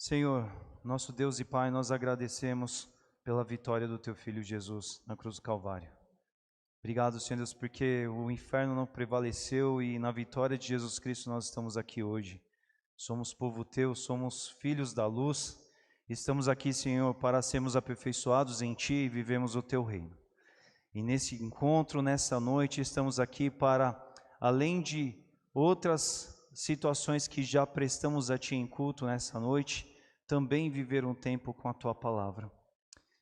Senhor, nosso Deus e Pai, nós agradecemos pela vitória do Teu Filho Jesus na cruz do Calvário. Obrigado, Senhor Deus, porque o inferno não prevaleceu e na vitória de Jesus Cristo nós estamos aqui hoje. Somos povo Teu, somos filhos da luz. Estamos aqui, Senhor, para sermos aperfeiçoados em Ti e vivemos o Teu reino. E nesse encontro, nessa noite, estamos aqui para, além de outras situações que já prestamos a Ti em culto nessa noite, também viver um tempo com a Tua palavra.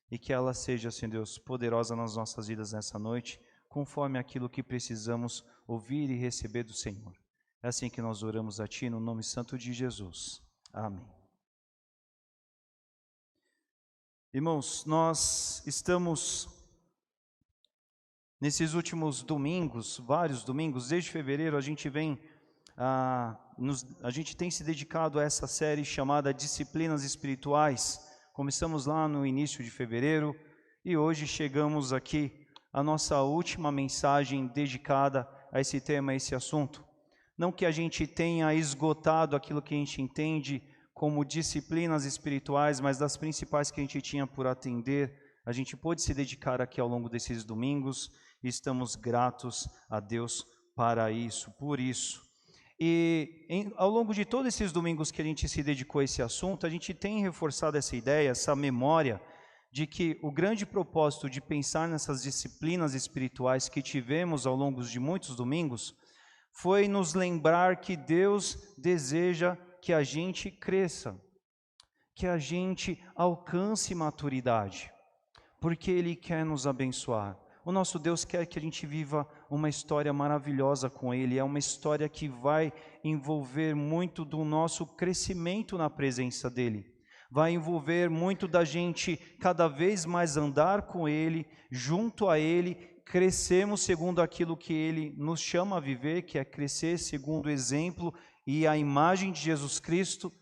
E que ela seja, Senhor Deus, poderosa nas nossas vidas nessa noite, conforme aquilo que precisamos ouvir e receber do Senhor. É assim que nós oramos a Ti, no nome santo de Jesus. Amém. Irmãos, nós estamos nesses últimos domingos, vários domingos, desde fevereiro, a gente tem se dedicado a essa série chamada Disciplinas Espirituais. Começamos lá no início de fevereiro e hoje chegamos aqui à nossa última mensagem dedicada a esse tema, a esse assunto. Não que a gente tenha esgotado aquilo que a gente entende como disciplinas espirituais, mas das principais que a gente tinha por atender, a gente pôde se dedicar aqui ao longo desses domingos e estamos gratos a Deus para isso, por isso. E ao longo de todos esses domingos que a gente se dedicou a esse assunto, a gente tem reforçado essa ideia, essa memória de que o grande propósito de pensar nessas disciplinas espirituais que tivemos ao longo de muitos domingos foi nos lembrar que Deus deseja que a gente cresça, que a gente alcance maturidade, porque Ele quer nos abençoar. O nosso Deus quer que a gente viva uma história maravilhosa com Ele. É uma história que vai envolver muito do nosso crescimento na presença dEle. Vai envolver muito da gente cada vez mais andar com Ele, junto a Ele, crescermos segundo aquilo que Ele nos chama a viver, que é crescer segundo o exemplo e a imagem de Jesus Cristo.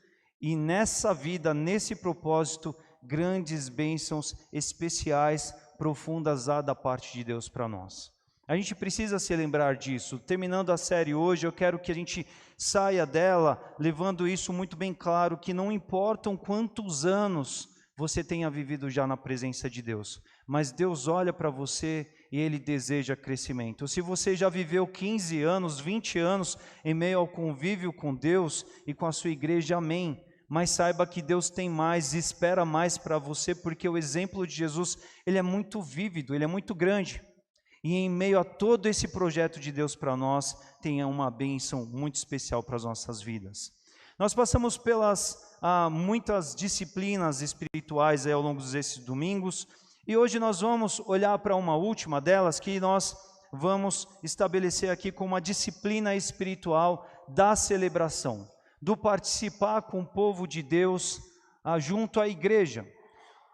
E nessa vida, nesse propósito, grandes bênçãos especiais, profundas há da parte de Deus para nós. A gente precisa se lembrar disso. Terminando a série hoje, eu quero que a gente saia dela levando isso muito bem claro, que não importam quantos anos você tenha vivido já na presença de Deus, mas Deus olha para você e Ele deseja crescimento. Se você já viveu 15 anos, 20 anos em meio ao convívio com Deus e com a sua igreja, amém. Mas saiba que Deus tem mais, espera mais para você, porque o exemplo de Jesus, ele é muito vívido, ele é muito grande. E em meio a todo esse projeto de Deus para nós, tem uma bênção muito especial para as nossas vidas. Nós passamos pelas muitas disciplinas espirituais ao longo desses domingos, e hoje nós vamos olhar para uma última delas, que nós vamos estabelecer aqui como a disciplina espiritual da celebração, do participar com o povo de Deus junto à igreja.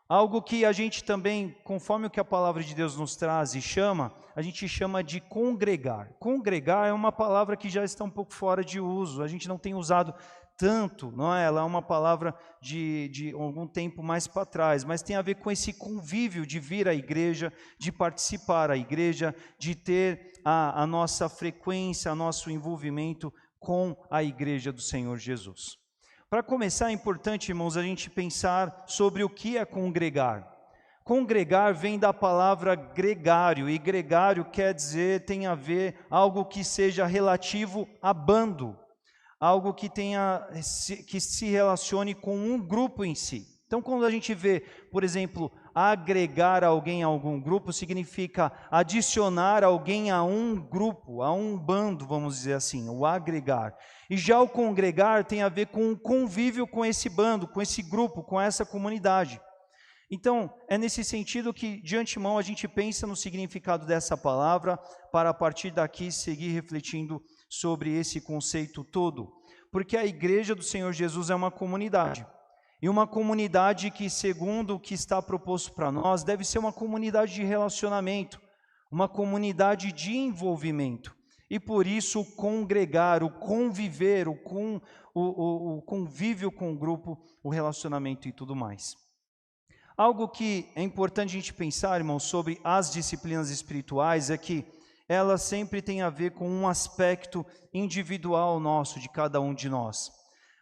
Algo que a gente também, conforme o que a palavra de Deus nos traz e chama, a gente chama de congregar. Congregar é uma palavra que já está um pouco fora de uso, a gente não tem usado tanto, não é? Ela é uma palavra de algum tempo mais para trás, mas tem a ver com esse convívio de vir à igreja, de participar à igreja, de ter a nossa frequência, nosso envolvimento com a igreja do Senhor Jesus. Para começar, é importante, irmãos, a gente pensar sobre o que é congregar. Congregar vem da palavra gregário, e gregário quer dizer, tem a ver algo que seja relativo a bando, algo que se relacione com um grupo em si. Então, quando a gente vê, por exemplo, agregar alguém a algum grupo, significa adicionar alguém a um grupo, a um bando, vamos dizer assim, o agregar. E já o congregar tem a ver com o convívio com esse bando, com esse grupo, com essa comunidade. Então, é nesse sentido que, de antemão, a gente pensa no significado dessa palavra, para a partir daqui seguir refletindo sobre esse conceito todo. Porque a igreja do Senhor Jesus é uma comunidade. E uma comunidade que, segundo o que está proposto para nós, deve ser uma comunidade de relacionamento, uma comunidade de envolvimento. E por isso o congregar, o conviver, o convívio com o grupo, o relacionamento e tudo mais. Algo que é importante a gente pensar, irmãos, sobre as disciplinas espirituais é que elas sempre têm a ver com um aspecto individual nosso, de cada um de nós.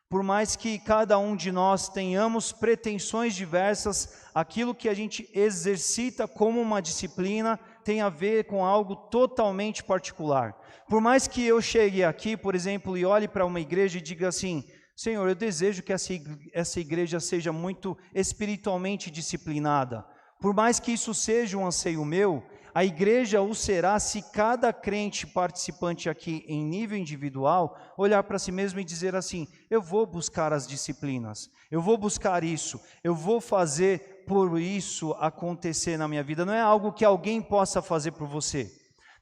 Por mais que cada um de nós tenhamos pretensões diversas, aquilo que a gente exercita como uma disciplina tem a ver com algo totalmente particular. Por mais que eu chegue aqui, por exemplo, e olhe para uma igreja e diga assim: Senhor, eu desejo que essa igreja seja muito espiritualmente disciplinada. Por mais que isso seja um anseio meu, a igreja o será se cada crente participante aqui em nível individual olhar para si mesmo e dizer assim: eu vou buscar as disciplinas, eu vou buscar isso, eu vou fazer por isso acontecer na minha vida. Não é algo que alguém possa fazer por você.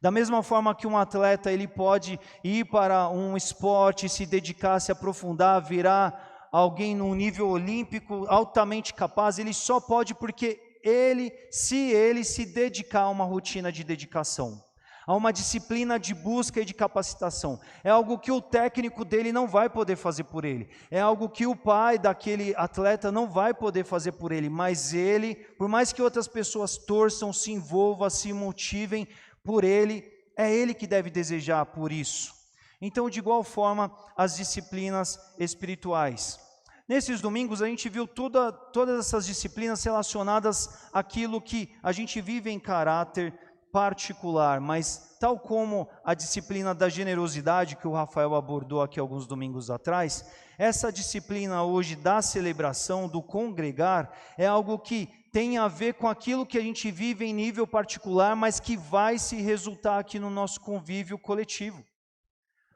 Da mesma forma que um atleta ele pode ir para um esporte, se dedicar, se aprofundar, virar alguém num nível olímpico altamente capaz, ele só pode porque se ele se dedicar a uma rotina de dedicação, a uma disciplina de busca e de capacitação. É algo que o técnico dele não vai poder fazer por ele, é algo que o pai daquele atleta não vai poder fazer por ele, mas ele, por mais que outras pessoas torçam, se envolvam, se motivem por ele, é ele que deve desejar por isso. Então, de igual forma, as disciplinas espirituais. Nesses domingos a gente viu todas essas disciplinas relacionadas àquilo que a gente vive em caráter particular, mas tal como a disciplina da generosidade que o Rafael abordou aqui alguns domingos atrás, essa disciplina hoje da celebração, do congregar, é algo que tem a ver com aquilo que a gente vive em nível particular, mas que vai se resultar aqui no nosso convívio coletivo.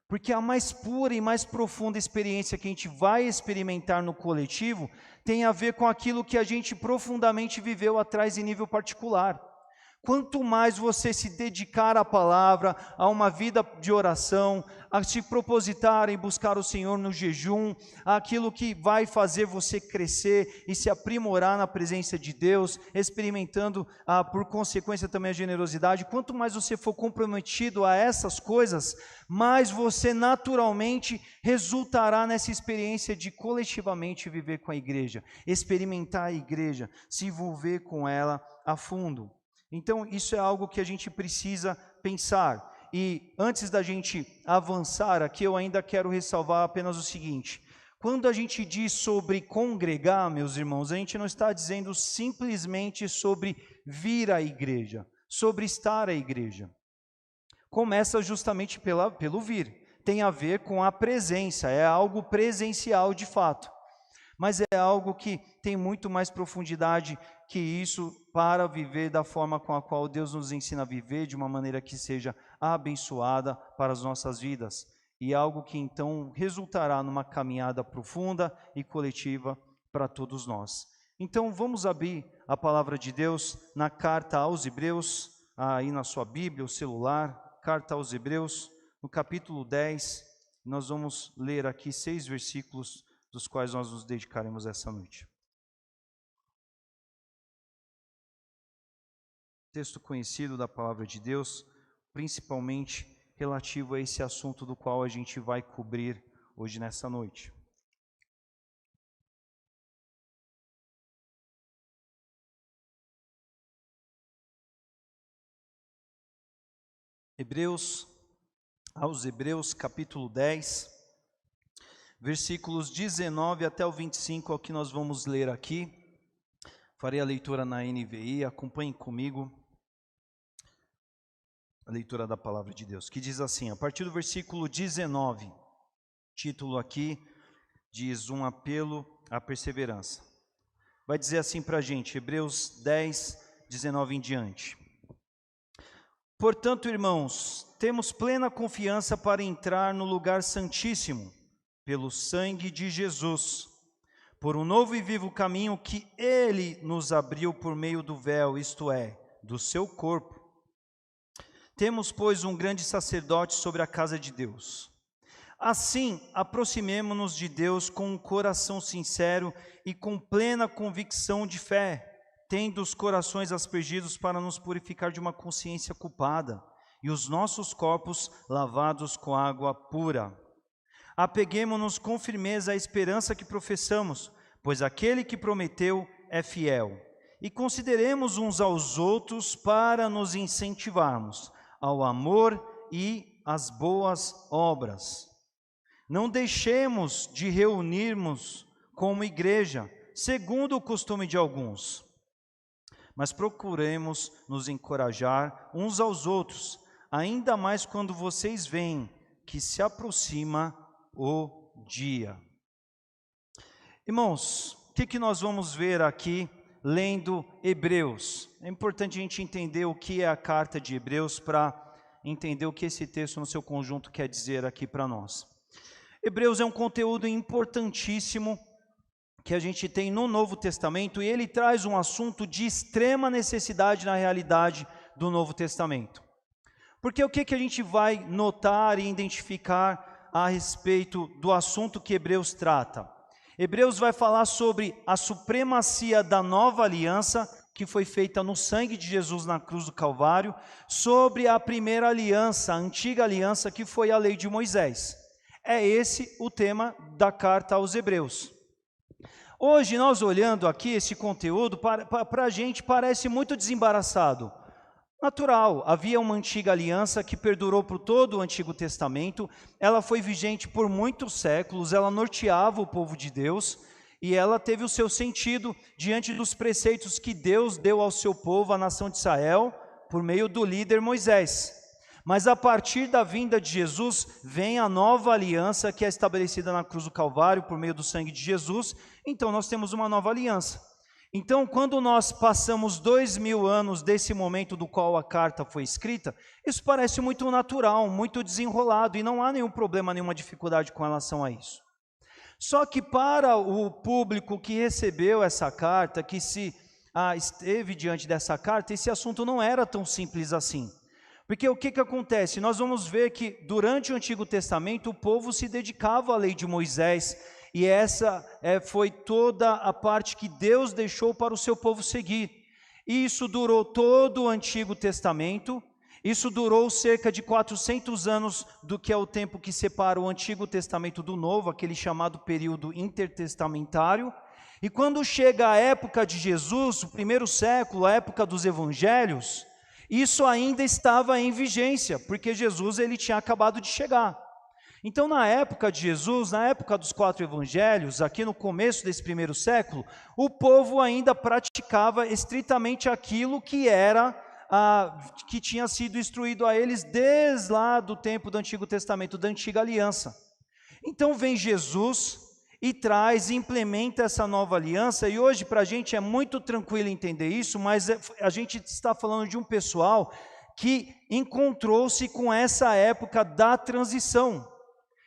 Porque a mais pura e mais profunda experiência que a gente vai experimentar no coletivo tem a ver com aquilo que a gente profundamente viveu atrás em nível particular. Quanto mais você se dedicar à palavra, a uma vida de oração, a se propositar em buscar o Senhor no jejum, aquilo que vai fazer você crescer e se aprimorar na presença de Deus, experimentando por consequência também a generosidade, quanto mais você for comprometido a essas coisas, mais você naturalmente resultará nessa experiência de coletivamente viver com a igreja, experimentar a igreja, se envolver com ela a fundo. Então, isso é algo que a gente precisa pensar. E antes da gente avançar aqui, eu ainda quero ressalvar apenas o seguinte: quando a gente diz sobre congregar, meus irmãos, a gente não está dizendo simplesmente sobre vir à igreja, sobre estar à igreja. Começa justamente pelo vir, tem a ver com a presença, é algo presencial de fato. Mas é algo que tem muito mais profundidade que isso para viver da forma com a qual Deus nos ensina a viver, de uma maneira que seja abençoada para as nossas vidas. E algo que então resultará numa caminhada profunda e coletiva para todos nós. Então vamos abrir a palavra de Deus na carta aos Hebreus, aí na sua Bíblia, o celular, carta aos Hebreus, no capítulo 10, nós vamos ler aqui 6 versículos dos quais nós nos dedicaremos essa noite. Texto conhecido da palavra de Deus, principalmente relativo a esse assunto do qual a gente vai cobrir hoje nessa noite. Aos Hebreus, capítulo 10, versículos 19 até o 25, é o que nós vamos ler aqui. Farei a leitura na NVI, acompanhem comigo a leitura da palavra de Deus, que diz assim, a partir do versículo 19, título aqui diz um apelo à perseverança. Vai dizer assim para a gente, Hebreus 10, 19 em diante. Portanto, irmãos, temos plena confiança para entrar no lugar santíssimo, pelo sangue de Jesus, por um novo e vivo caminho que Ele nos abriu por meio do véu, isto é, do seu corpo. Temos, pois, um grande sacerdote sobre a casa de Deus. Assim, aproximemo-nos de Deus com um coração sincero e com plena convicção de fé, tendo os corações aspergidos para nos purificar de uma consciência culpada e os nossos corpos lavados com água pura. Apeguemo-nos com firmeza à esperança que professamos, pois aquele que prometeu é fiel. E consideremos uns aos outros para nos incentivarmos ao amor e às boas obras. Não deixemos de reunirmos como igreja, segundo o costume de alguns, mas procuremos nos encorajar uns aos outros, ainda mais quando vocês veem que se aproxima o dia. Irmãos, o que nós vamos ver aqui lendo Hebreus? É importante a gente entender o que é a carta de Hebreus para entender o que esse texto no seu conjunto quer dizer aqui para nós. Hebreus é um conteúdo importantíssimo que a gente tem no Novo Testamento, e ele traz um assunto de extrema necessidade na realidade do Novo Testamento. Porque o que a gente vai notar e identificar a respeito do assunto que Hebreus trata? Hebreus vai falar sobre a supremacia da nova aliança, que foi feita no sangue de Jesus na cruz do Calvário, sobre a primeira aliança, a antiga aliança, que foi a lei de Moisés. É esse o tema da carta aos Hebreus. Hoje, nós olhando aqui esse conteúdo, para a gente parece muito desembaraçado. Natural, havia uma antiga aliança que perdurou por todo o Antigo Testamento, ela foi vigente por muitos séculos, ela norteava o povo de Deus, e ela teve o seu sentido diante dos preceitos que Deus deu ao seu povo, a nação de Israel, por meio do líder Moisés. Mas a partir da vinda de Jesus, vem a nova aliança que é estabelecida na cruz do Calvário, por meio do sangue de Jesus. Então nós temos uma nova aliança. Então quando nós passamos 2000 anos desse momento do qual a carta foi escrita, isso parece muito natural, muito desenrolado, e não há nenhum problema, nenhuma dificuldade com relação a isso. Só que para o público que recebeu essa carta, que esteve diante dessa carta, esse assunto não era tão simples assim. Porque o que acontece? Nós vamos ver que durante o Antigo Testamento o povo se dedicava à lei de Moisés, e essa foi toda a parte que Deus deixou para o seu povo seguir. E isso durou todo o Antigo Testamento, isso durou cerca de 400 anos, do que é o tempo que separa o Antigo Testamento do Novo, aquele chamado período intertestamentário. E quando chega a época de Jesus, o primeiro século, a época dos evangelhos, isso ainda estava em vigência, porque Jesus ele tinha acabado de chegar. Então na época de Jesus, na época dos 4 evangelhos, aqui no começo desse primeiro século, o povo ainda praticava estritamente aquilo que que tinha sido instruído a eles desde lá do tempo do Antigo Testamento, da antiga aliança. Então vem Jesus e traz, implementa essa nova aliança, e hoje para a gente é muito tranquilo entender isso, mas a gente está falando de um pessoal que encontrou-se com essa época da transição.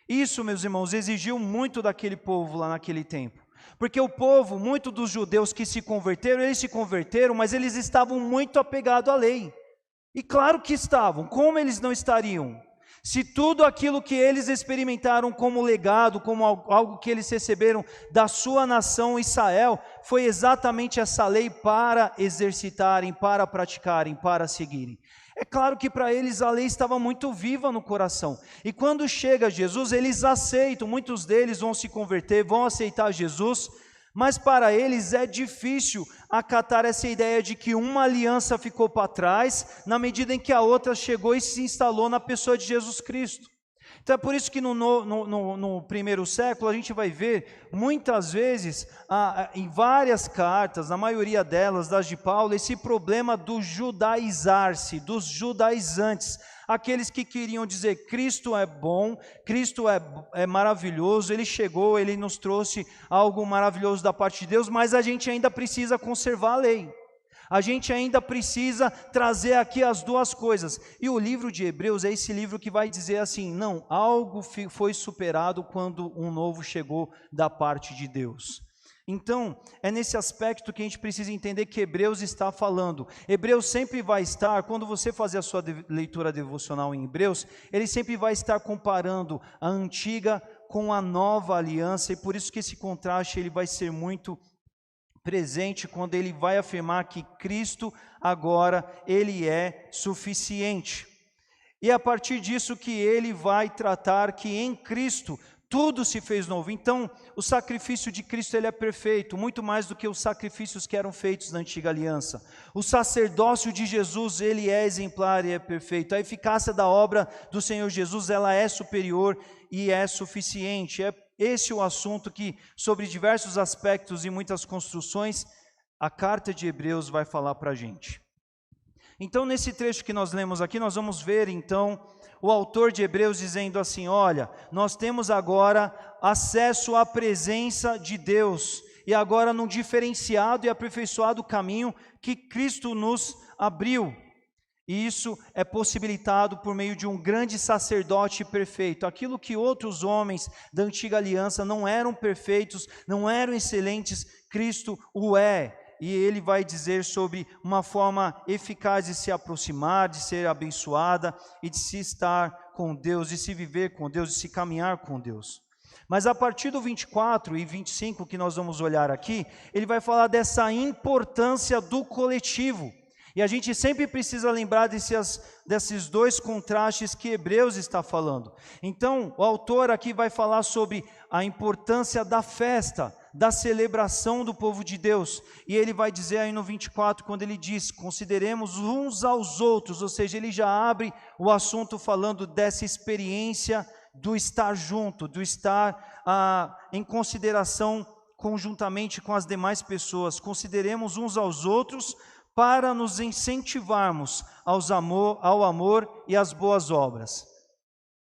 Isso, meus irmãos, exigiu muito daquele povo lá naquele tempo, porque o povo, muito dos judeus que se converteram, eles se converteram, mas eles estavam muito apegados à lei, e claro que estavam, como eles não estariam? Se tudo aquilo que eles experimentaram como legado, como algo que eles receberam da sua nação Israel, foi exatamente essa lei para exercitarem, para praticarem, para seguirem. É claro que para eles a lei estava muito viva no coração. E quando chega Jesus, eles aceitam, muitos deles vão se converter, vão aceitar Jesus, mas para eles é difícil acatar essa ideia de que uma aliança ficou para trás, na medida em que a outra chegou e se instalou na pessoa de Jesus Cristo. Então é por isso que no primeiro século a gente vai ver muitas vezes, em várias cartas, na maioria delas, das de Paulo, esse problema do judaizar-se, dos judaizantes, aqueles que queriam dizer Cristo é bom, Cristo é maravilhoso, Ele chegou, Ele nos trouxe algo maravilhoso da parte de Deus, mas a gente ainda precisa conservar a lei. A gente ainda precisa trazer aqui as duas coisas. E o livro de Hebreus é esse livro que vai dizer assim, não, algo foi superado quando um novo chegou da parte de Deus. Então, é nesse aspecto que a gente precisa entender que Hebreus está falando. Hebreus sempre vai estar, quando você fazer a sua leitura devocional em Hebreus, ele sempre vai estar comparando a antiga com a nova aliança, e por isso que esse contraste ele vai ser muito presente quando ele vai afirmar que Cristo agora, ele é suficiente. E é a partir disso que ele vai tratar que em Cristo tudo se fez novo. Então, o sacrifício de Cristo ele é perfeito, muito mais do que os sacrifícios que eram feitos na antiga aliança. O sacerdócio de Jesus, ele é exemplar e é perfeito. A eficácia da obra do Senhor Jesus, ela é superior e é suficiente. É esse o assunto que, sobre diversos aspectos e muitas construções, a carta de Hebreus vai falar para a gente. Então, nesse trecho que nós lemos aqui, nós vamos ver, então, o autor de Hebreus dizendo assim, olha, nós temos agora acesso à presença de Deus, e agora num diferenciado e aperfeiçoado caminho que Cristo nos abriu. E isso é possibilitado por meio de um grande sacerdote perfeito. Aquilo que outros homens da antiga aliança não eram perfeitos, não eram excelentes, Cristo o é. E ele vai dizer sobre uma forma eficaz de se aproximar, de ser abençoada e de se estar com Deus, de se viver com Deus, de se caminhar com Deus. Mas a partir do 24 e 25 que nós vamos olhar aqui, ele vai falar dessa importância do coletivo. E a gente sempre precisa lembrar desses dois contrastes que Hebreus está falando. Então, o autor aqui vai falar sobre a importância da festa, da celebração do povo de Deus. E ele vai dizer aí no 24, quando ele diz, consideremos uns aos outros, ou seja, ele já abre o assunto falando dessa experiência do estar junto, do estar em consideração conjuntamente com as demais pessoas. Consideremos uns aos outros para nos incentivarmos ao amor e às boas obras.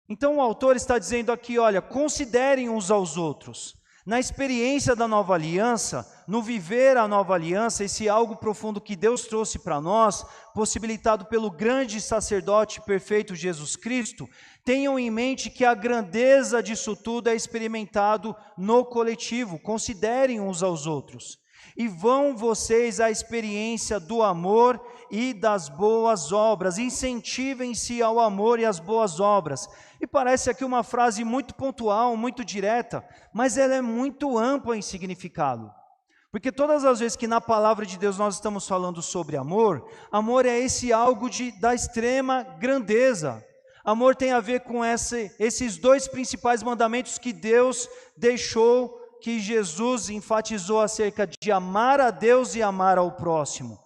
Então o autor está dizendo aqui, olha, considerem uns aos outros. Na experiência da nova aliança, no viver a nova aliança, esse algo profundo que Deus trouxe para nós, possibilitado pelo grande sacerdote perfeito Jesus Cristo, tenham em mente que a grandeza disso tudo é experimentado no coletivo. Considerem uns aos outros. E vão vocês à experiência do amor e das boas obras. Incentivem-se ao amor e às boas obras. E parece aqui uma frase muito pontual, muito direta, mas ela é muito ampla em significado. Porque todas as vezes que na palavra de Deus nós estamos falando sobre amor, amor é esse algo da extrema grandeza. Amor tem a ver com esses dois principais mandamentos que Deus deixou, que Jesus enfatizou acerca de amar a Deus e amar ao próximo.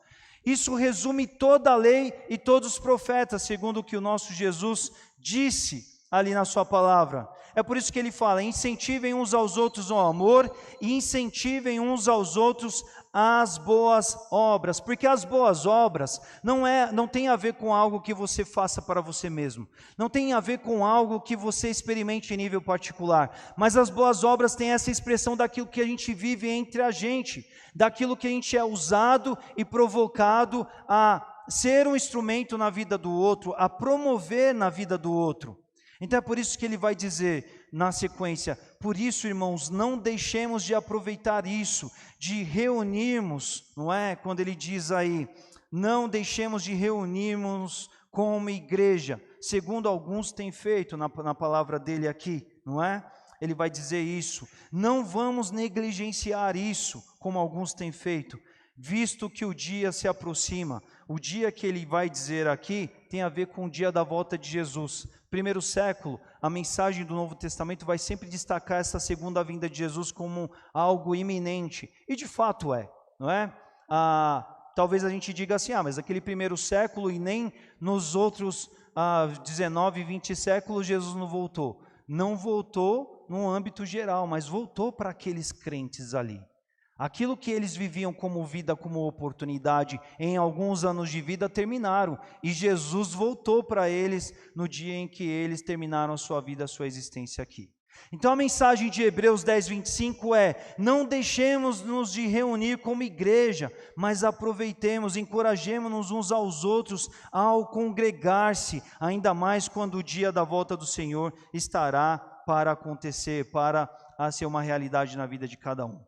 Isso resume toda a lei e todos os profetas, segundo o que o nosso Jesus disse ali na sua palavra. É por isso que ele fala, incentivem uns aos outros ao amor e incentivem uns aos outros às boas obras, porque as boas obras não tem a ver com algo que você faça para você mesmo, não tem a ver com algo que você experimente em nível particular, mas as boas obras têm essa expressão daquilo que a gente vive entre a gente, daquilo que a gente é usado e provocado a ser um instrumento na vida do outro, a promover na vida do outro. Então é por isso que ele vai dizer na sequência, por isso, irmãos, não deixemos de aproveitar isso, de reunirmos, não é? Quando ele diz aí, não deixemos de reunirmos como igreja, segundo alguns têm feito na palavra dele aqui, não é? Ele vai dizer isso, não vamos negligenciar isso, como alguns têm feito, visto que o dia se aproxima. O dia que ele vai dizer aqui tem a ver com o dia da volta de Jesus. Primeiro século, a mensagem do Novo Testamento vai sempre destacar essa segunda vinda de Jesus como algo iminente. E de fato é, não é? Talvez a gente diga assim, mas aquele primeiro século e nem nos outros 19 e 20 séculos Jesus não voltou. Não voltou no âmbito geral, mas voltou para aqueles crentes ali. Aquilo que eles viviam como vida, como oportunidade, em alguns anos de vida terminaram, e Jesus voltou para eles no dia em que eles terminaram a sua vida, a sua existência aqui. Então a mensagem de Hebreus 10, 25 é, não deixemos-nos de reunir como igreja, mas aproveitemos, encorajemos-nos uns aos outros ao congregar-se, ainda mais quando o dia da volta do Senhor estará para acontecer, para ser uma realidade na vida de cada um.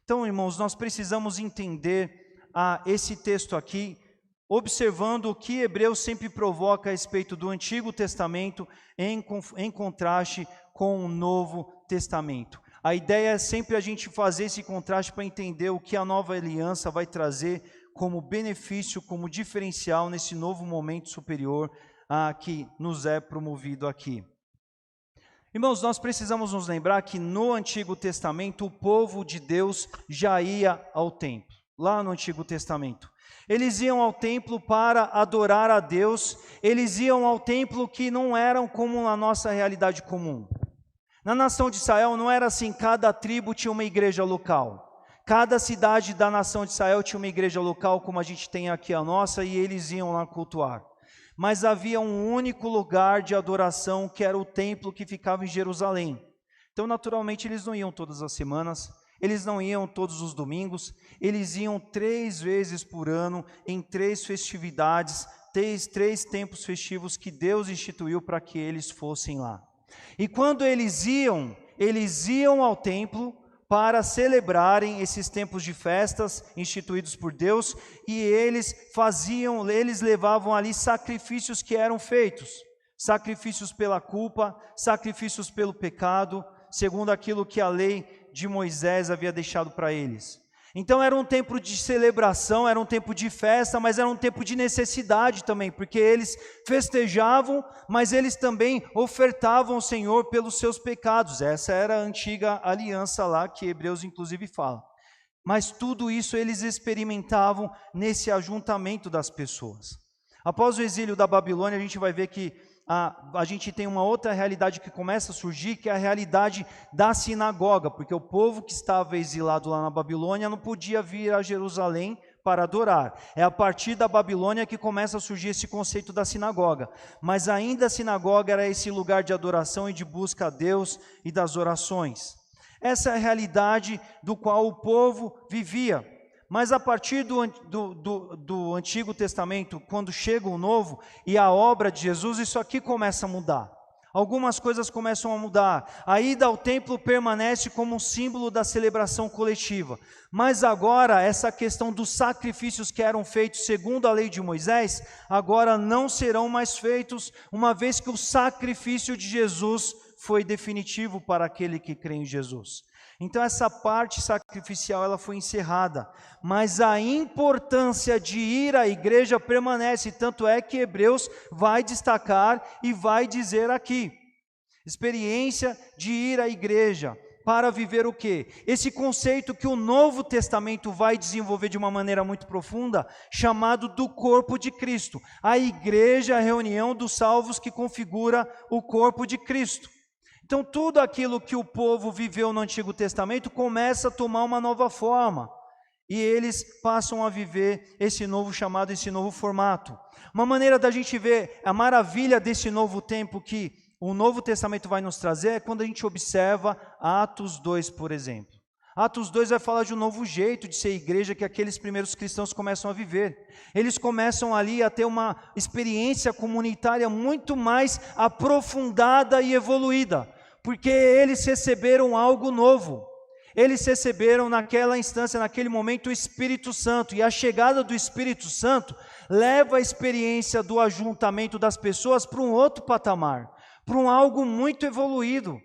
Então, irmãos, nós precisamos entender esse texto aqui, observando o que Hebreus sempre provoca a respeito do Antigo Testamento em contraste com o Novo Testamento. A ideia é sempre a gente fazer esse contraste para entender o que a nova aliança vai trazer como benefício, como diferencial nesse novo momento superior que nos é promovido aqui. Irmãos, nós precisamos nos lembrar que no Antigo Testamento o povo de Deus já ia ao templo, lá no Antigo Testamento. Eles iam ao templo para adorar a Deus, eles iam ao templo que não eram como a nossa realidade comum. Na nação de Israel não era assim, cada tribo tinha uma igreja local. Cada cidade da nação de Israel tinha uma igreja local, como a gente tem aqui a nossa, e eles iam lá cultuar. Mas havia um único lugar de adoração, que era o templo que ficava em Jerusalém. Então, naturalmente, eles não iam todas as semanas, eles não iam todos os domingos, eles iam 3 vezes por ano, em 3 festividades, 3 tempos festivos que Deus instituiu para que eles fossem lá. E quando eles iam ao templo para celebrarem esses tempos de festas instituídos por Deus, e eles levavam ali sacrifícios que eram feitos, sacrifícios pela culpa, sacrifícios pelo pecado, segundo aquilo que a lei de Moisés havia deixado para eles. Então era um tempo de celebração, era um tempo de festa, mas era um tempo de necessidade também, porque eles festejavam, mas eles também ofertavam ao Senhor pelos seus pecados. Essa era a antiga aliança lá, que Hebreus inclusive fala. Mas tudo isso eles experimentavam nesse ajuntamento das pessoas. Após o exílio da Babilônia, a gente vai ver que a gente tem uma outra realidade que começa a surgir, que é a realidade da sinagoga, porque o povo que estava exilado lá na Babilônia não podia vir a Jerusalém para adorar. É a partir da Babilônia que começa a surgir esse conceito da sinagoga. Mas ainda a sinagoga era esse lugar de adoração e de busca a Deus e das orações. Essa é a realidade do qual o povo vivia. Mas a partir do Antigo Testamento, quando chega o Novo e a obra de Jesus, isso aqui começa a mudar. Algumas coisas começam a mudar. A ida ao templo permanece como um símbolo da celebração coletiva. Mas agora, essa questão dos sacrifícios que eram feitos segundo a lei de Moisés, agora não serão mais feitos, uma vez que o sacrifício de Jesus foi definitivo para aquele que crê em Jesus. Então essa parte sacrificial ela foi encerrada, mas a importância de ir à igreja permanece, tanto é que Hebreus vai destacar e vai dizer aqui, experiência de ir à igreja, para viver o quê? Esse conceito que o Novo Testamento vai desenvolver de uma maneira muito profunda, chamado do corpo de Cristo. A igreja é a reunião dos salvos que configura o corpo de Cristo. Então tudo aquilo que o povo viveu no Antigo Testamento começa a tomar uma nova forma. E eles passam a viver esse novo chamado, esse novo formato. Uma maneira da gente ver a maravilha desse novo tempo que o Novo Testamento vai nos trazer é quando a gente observa Atos 2, por exemplo. Atos 2 vai falar de um novo jeito de ser igreja que aqueles primeiros cristãos começam a viver. Eles começam ali a ter uma experiência comunitária muito mais aprofundada e evoluída. Porque eles receberam algo novo, eles receberam naquela instância, naquele momento o Espírito Santo, e a chegada do Espírito Santo leva a experiência do ajuntamento das pessoas para um outro patamar, para um algo muito evoluído.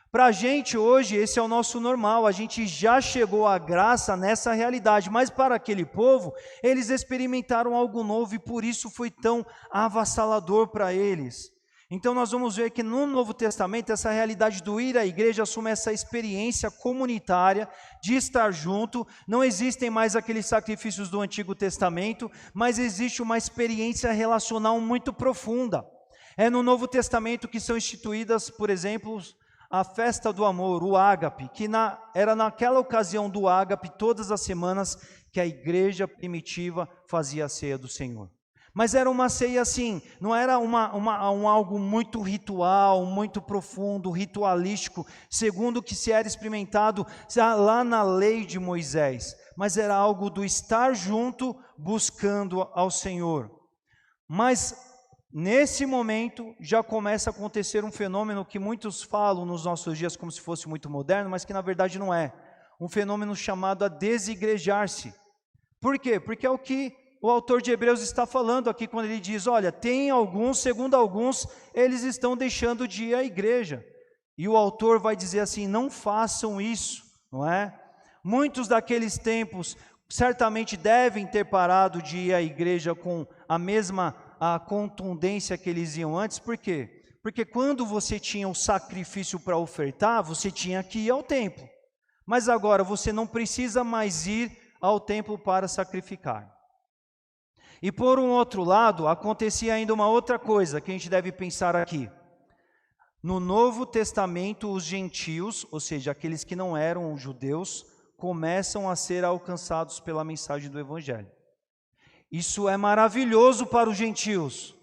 Para a gente hoje esse é o nosso normal, a gente já chegou à graça nessa realidade, mas para aquele povo, eles experimentaram algo novo e por isso foi tão avassalador para eles. Então nós vamos ver que no Novo Testamento essa realidade do ir à igreja assume essa experiência comunitária de estar junto. Não existem mais aqueles sacrifícios do Antigo Testamento, mas existe uma experiência relacional muito profunda. É no Novo Testamento que são instituídas, por exemplo, a festa do amor, o ágape, que era naquela ocasião do ágape, todas as semanas, que a igreja primitiva fazia a ceia do Senhor. Mas era uma ceia assim, não era algo muito ritual, muito profundo, ritualístico, segundo o que se era experimentado lá na lei de Moisés. Mas era algo do estar junto, buscando ao Senhor. Mas nesse momento já começa a acontecer um fenômeno que muitos falam nos nossos dias como se fosse muito moderno, mas que na verdade não é. Um fenômeno chamado a desigrejar-se. Por quê? Porque é o que o autor de Hebreus está falando aqui quando ele diz, olha, tem alguns, segundo alguns, eles estão deixando de ir à igreja. E o autor vai dizer assim, não façam isso, não é? Muitos daqueles tempos certamente devem ter parado de ir à igreja com a mesma a contundência que eles iam antes. Por quê? Porque quando você tinha o sacrifício para ofertar, você tinha que ir ao templo. Mas agora você não precisa mais ir ao templo para sacrificar. E por um outro lado, acontecia ainda uma outra coisa que a gente deve pensar aqui. No Novo Testamento, os gentios, ou seja, aqueles que não eram judeus, começam a ser alcançados pela mensagem do Evangelho. Isso é maravilhoso para os gentios.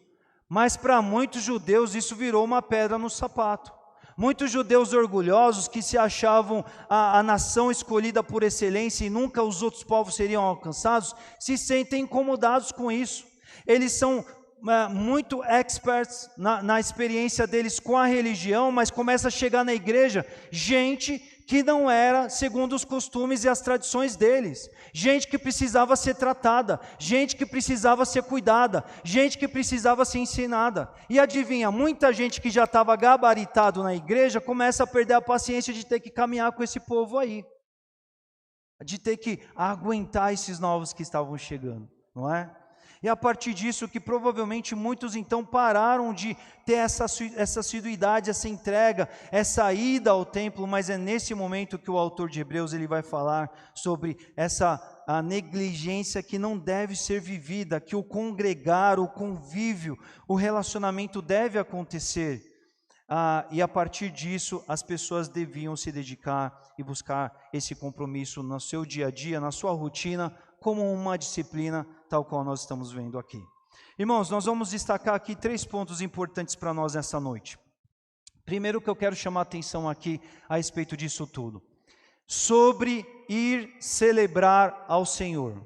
Mas para muitos judeus isso virou uma pedra no sapato. Muitos judeus orgulhosos que se achavam a nação escolhida por excelência e nunca os outros povos seriam alcançados, se sentem incomodados com isso. Eles são muito experts na experiência deles com a religião, mas começa a chegar na igreja gente que não era segundo os costumes e as tradições deles, gente que precisava ser tratada, gente que precisava ser cuidada, gente que precisava ser ensinada. E adivinha, muita gente que já estava gabaritado na igreja começa a perder a paciência de ter que caminhar com esse povo aí, de ter que aguentar esses novos que estavam chegando, não é? E a partir disso que provavelmente muitos então pararam de ter essa assiduidade, essa entrega, essa ida ao templo, mas é nesse momento que o autor de Hebreus ele vai falar sobre a negligência que não deve ser vivida, que o congregar, o convívio, o relacionamento deve acontecer. E a partir disso as pessoas deviam se dedicar e buscar esse compromisso no seu dia a dia, na sua rotina, como uma disciplina tal qual nós estamos vendo aqui. Irmãos, nós vamos destacar aqui 3 pontos importantes para nós nessa noite. Primeiro que eu quero chamar a atenção aqui a respeito disso tudo. Sobre ir celebrar ao Senhor.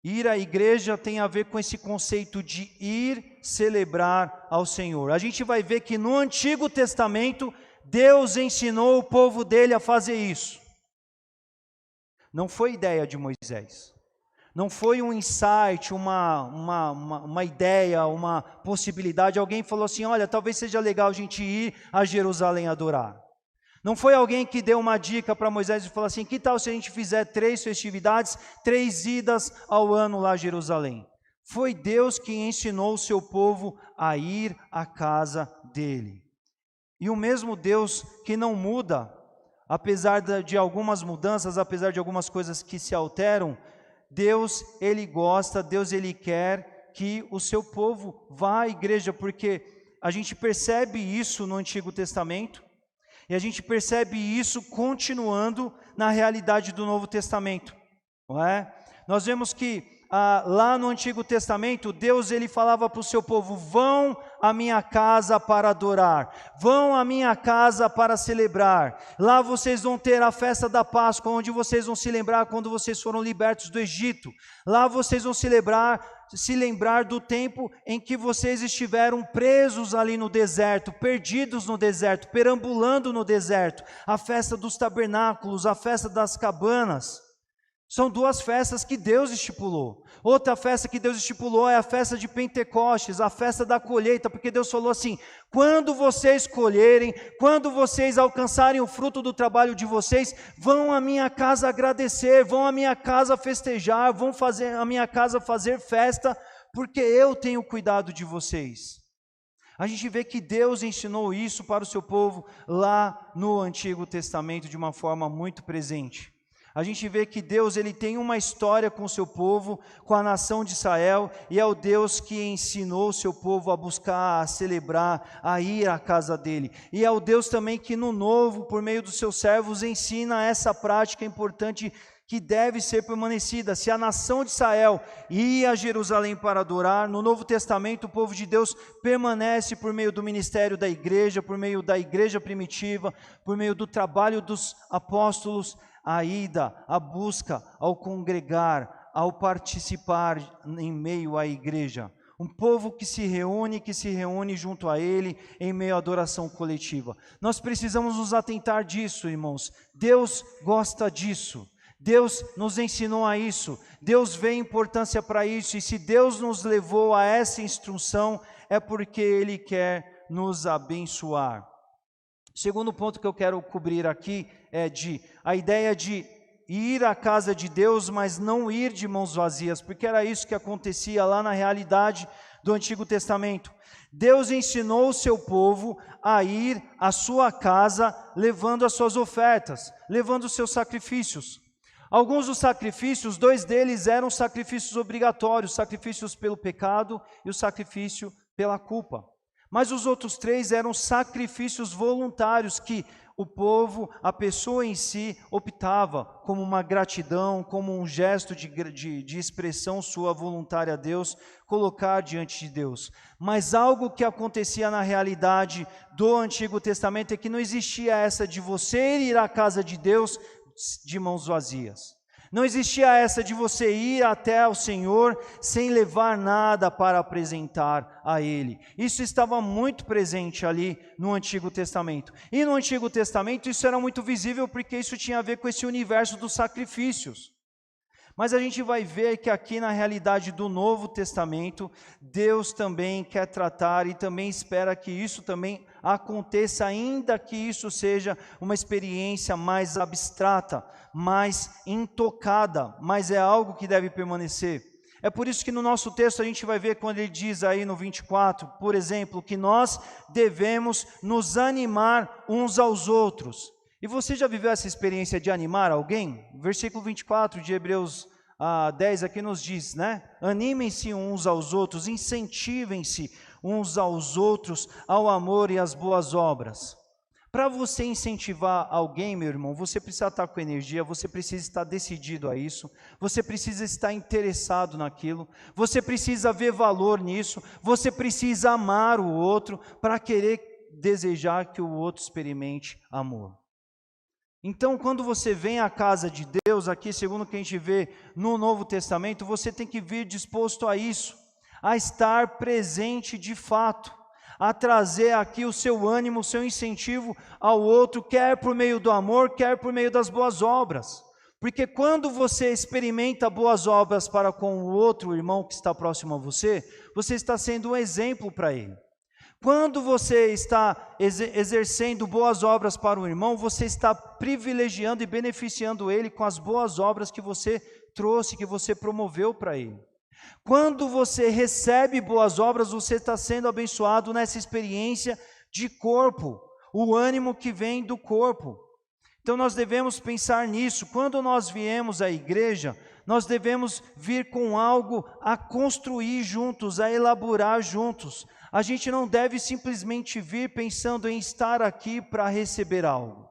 Ir à igreja tem a ver com esse conceito de ir celebrar ao Senhor. A gente vai ver que no Antigo Testamento, Deus ensinou o povo dele a fazer isso. Não foi ideia de Moisés, não foi um insight, uma ideia, uma possibilidade. Alguém falou assim, olha, talvez seja legal a gente ir a Jerusalém adorar. Não foi alguém que deu uma dica para Moisés e falou assim, que tal se a gente fizer 3 festividades, 3 idas ao ano lá a Jerusalém? Foi Deus que ensinou o seu povo a ir à casa dele. E o mesmo Deus que não muda, apesar de algumas mudanças, apesar de algumas coisas que se alteram, Deus, Ele gosta, Deus, Ele quer que o seu povo vá à igreja, porque a gente percebe isso no Antigo Testamento, e a gente percebe isso continuando na realidade do Novo Testamento, não é? Nós vemos que lá no Antigo Testamento, Deus ele falava para o seu povo, vão à minha casa para adorar, vão à minha casa para celebrar, lá vocês vão ter a festa da Páscoa, onde vocês vão se lembrar quando vocês foram libertos do Egito, lá vocês vão se lembrar do tempo em que vocês estiveram presos ali no deserto, perdidos no deserto, perambulando no deserto, a festa dos tabernáculos, a festa das cabanas. São 2 festas que Deus estipulou. Outra festa que Deus estipulou é a festa de Pentecostes, a festa da colheita, porque Deus falou assim, quando vocês colherem, quando vocês alcançarem o fruto do trabalho de vocês, vão à minha casa agradecer, vão à minha casa festejar, vão à minha casa fazer festa, porque eu tenho cuidado de vocês. A gente vê que Deus ensinou isso para o seu povo lá no Antigo Testamento de uma forma muito presente. A gente vê que Deus ele tem uma história com o seu povo, com a nação de Israel, e é o Deus que ensinou o seu povo a buscar, a celebrar, a ir à casa dele. E é o Deus também que no Novo, por meio dos seus servos, ensina essa prática importante que deve ser permanecida. Se a nação de Israel ia a Jerusalém para adorar, no Novo Testamento o povo de Deus permanece por meio do ministério da igreja, por meio da igreja primitiva, por meio do trabalho dos apóstolos, a ida, a busca, ao congregar, ao participar em meio à igreja. Um povo que se reúne junto a Ele em meio à adoração coletiva. Nós precisamos nos atentar disso, irmãos. Deus gosta disso. Deus nos ensinou a isso. Deus vê importância para isso. E se Deus nos levou a essa instrução, é porque Ele quer nos abençoar. O segundo ponto que eu quero cobrir aqui é a ideia de ir à casa de Deus, mas não ir de mãos vazias, porque era isso que acontecia lá na realidade do Antigo Testamento. Deus ensinou o seu povo a ir à sua casa levando as suas ofertas, levando os seus sacrifícios. Alguns dos sacrifícios, 2 deles eram sacrifícios obrigatórios, sacrifícios pelo pecado e o sacrifício pela culpa. Mas os outros 3 eram sacrifícios voluntários que o povo, a pessoa em si, optava como uma gratidão, como um gesto de expressão sua voluntária a Deus, colocar diante de Deus. Mas algo que acontecia na realidade do Antigo Testamento é que não existia essa de você ir à casa de Deus de mãos vazias. Não existia essa de você ir até o Senhor sem levar nada para apresentar a Ele. Isso estava muito presente ali no Antigo Testamento. E no Antigo Testamento isso era muito visível porque isso tinha a ver com esse universo dos sacrifícios. Mas a gente vai ver que aqui na realidade do Novo Testamento, Deus também quer tratar e também espera que isso também aconteça, ainda que isso seja uma experiência mais abstrata, mais intocada, mas é algo que deve permanecer. É por isso que no nosso texto a gente vai ver quando ele diz aí no 24, por exemplo, que nós devemos nos animar uns aos outros. E você já viveu essa experiência de animar alguém? Versículo 24 de Hebreus 10 aqui nos diz, né? Animem-se uns aos outros, incentivem-se uns aos outros ao amor e às boas obras. Para você incentivar alguém, meu irmão, você precisa estar com energia, você precisa estar decidido a isso, você precisa estar interessado naquilo, você precisa ver valor nisso, você precisa amar o outro para querer desejar que o outro experimente amor. Então, quando você vem à casa de Deus, aqui, segundo o que a gente vê no Novo Testamento, você tem que vir disposto a isso, a estar presente de fato, a trazer aqui o seu ânimo, o seu incentivo ao outro, quer por meio do amor, quer por meio das boas obras. Porque quando você experimenta boas obras para com o outro irmão que está próximo a você, você está sendo um exemplo para ele. Quando você está exercendo boas obras para o irmão, você está privilegiando e beneficiando ele com as boas obras que você trouxe, que você promoveu para ele. Quando você recebe boas obras, você está sendo abençoado nessa experiência de corpo, o ânimo que vem do corpo. Então nós devemos pensar nisso. Quando nós viemos à igreja, nós devemos vir com algo a construir juntos, a elaborar juntos. A gente não deve simplesmente vir pensando em estar aqui para receber algo.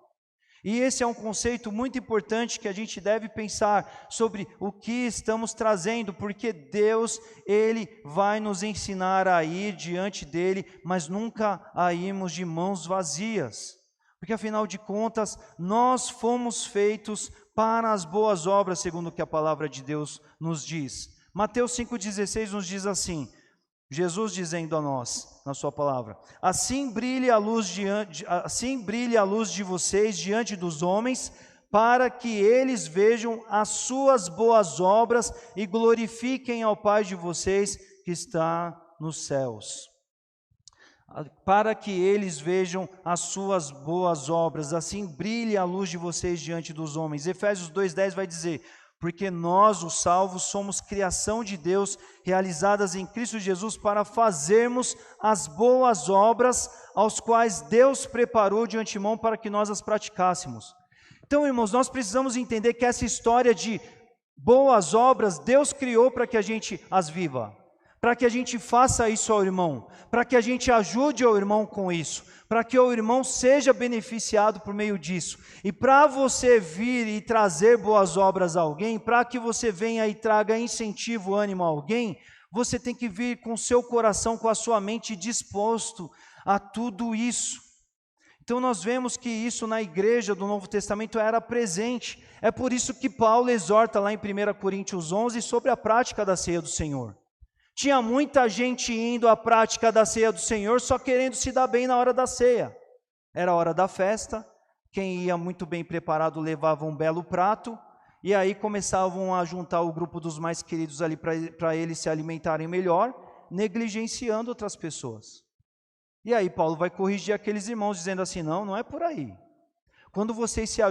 E esse é um conceito muito importante que a gente deve pensar sobre o que estamos trazendo, porque Deus, Ele vai nos ensinar a ir diante dEle, mas nunca a irmos de mãos vazias. Porque afinal de contas, nós fomos feitos para as boas obras, segundo o que a palavra de Deus nos diz. Mateus 5,16 nos diz assim, Jesus dizendo a nós, na sua palavra, assim brilhe a luz de vocês diante dos homens, para que eles vejam as suas boas obras e glorifiquem ao Pai de vocês que está nos céus. Para que eles vejam as suas boas obras, assim brilhe a luz de vocês diante dos homens. Efésios 2,10 vai dizer, porque nós, os salvos, somos criação de Deus, realizadas em Cristo Jesus, para fazermos as boas obras, aos quais Deus preparou de antemão para que nós as praticássemos. Então, irmãos, nós precisamos entender que essa história de boas obras, Deus criou para que a gente as viva, para que a gente faça isso ao irmão, para que a gente ajude o irmão com isso, para que o irmão seja beneficiado por meio disso. E para você vir e trazer boas obras a alguém, para que você venha e traga incentivo, ânimo a alguém, você tem que vir com o seu coração, com a sua mente disposto a tudo isso. Então nós vemos que isso na igreja do Novo Testamento era presente. É por isso que Paulo exorta lá em 1 Coríntios 11 sobre a prática da ceia do Senhor. Tinha muita gente indo à prática da ceia do Senhor só querendo se dar bem na hora da ceia. Era a hora da festa, quem ia muito bem preparado levava um belo prato, e aí começavam a juntar o grupo dos mais queridos ali para eles se alimentarem melhor, negligenciando outras pessoas. E aí Paulo vai corrigir aqueles irmãos dizendo assim, não é por aí. Quando vocês se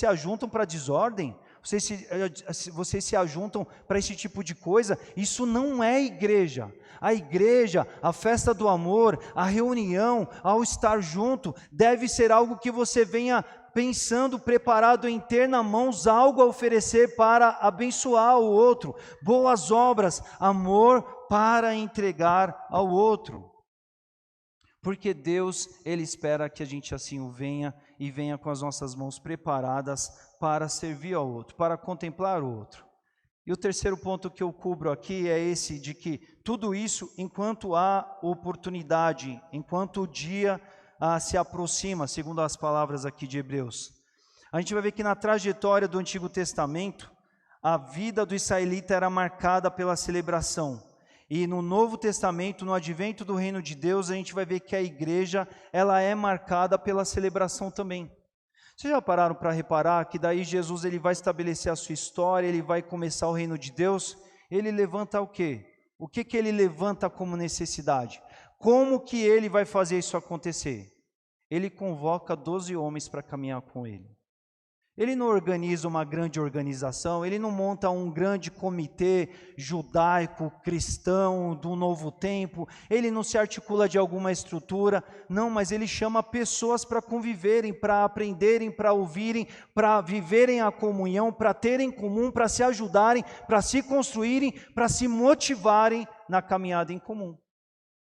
ajuntam para desordem, vocês se ajuntam para esse tipo de coisa. Isso não é igreja. A igreja, a festa do amor, a reunião, ao estar junto, deve ser algo que você venha pensando, preparado em ter na mãos algo a oferecer para abençoar o outro, boas obras, amor para entregar ao outro. Porque Deus, Ele espera que a gente assim o venha e venha com as nossas mãos preparadas para servir ao outro, para contemplar o outro. E o terceiro ponto que eu cubro aqui é esse, de que tudo isso enquanto há oportunidade, enquanto o dia se aproxima, segundo as palavras aqui de Hebreus. A gente vai ver que na trajetória do Antigo Testamento, a vida do israelita era marcada pela celebração. E no Novo Testamento, no advento do reino de Deus, a gente vai ver que a igreja, ela é marcada pela celebração também. Vocês já pararam para reparar que daí Jesus ele vai estabelecer a sua história, ele vai começar o reino de Deus, ele levanta o quê? O que ele levanta como necessidade? Como que ele vai fazer isso acontecer? Ele convoca 12 homens para caminhar com ele. Ele não organiza uma grande organização, ele não monta um grande comitê judaico, cristão, do novo tempo, ele não se articula de alguma estrutura, não, mas ele chama pessoas para conviverem, para aprenderem, para ouvirem, para viverem a comunhão, para terem em comum, para se ajudarem, para se construírem, para se motivarem na caminhada em comum.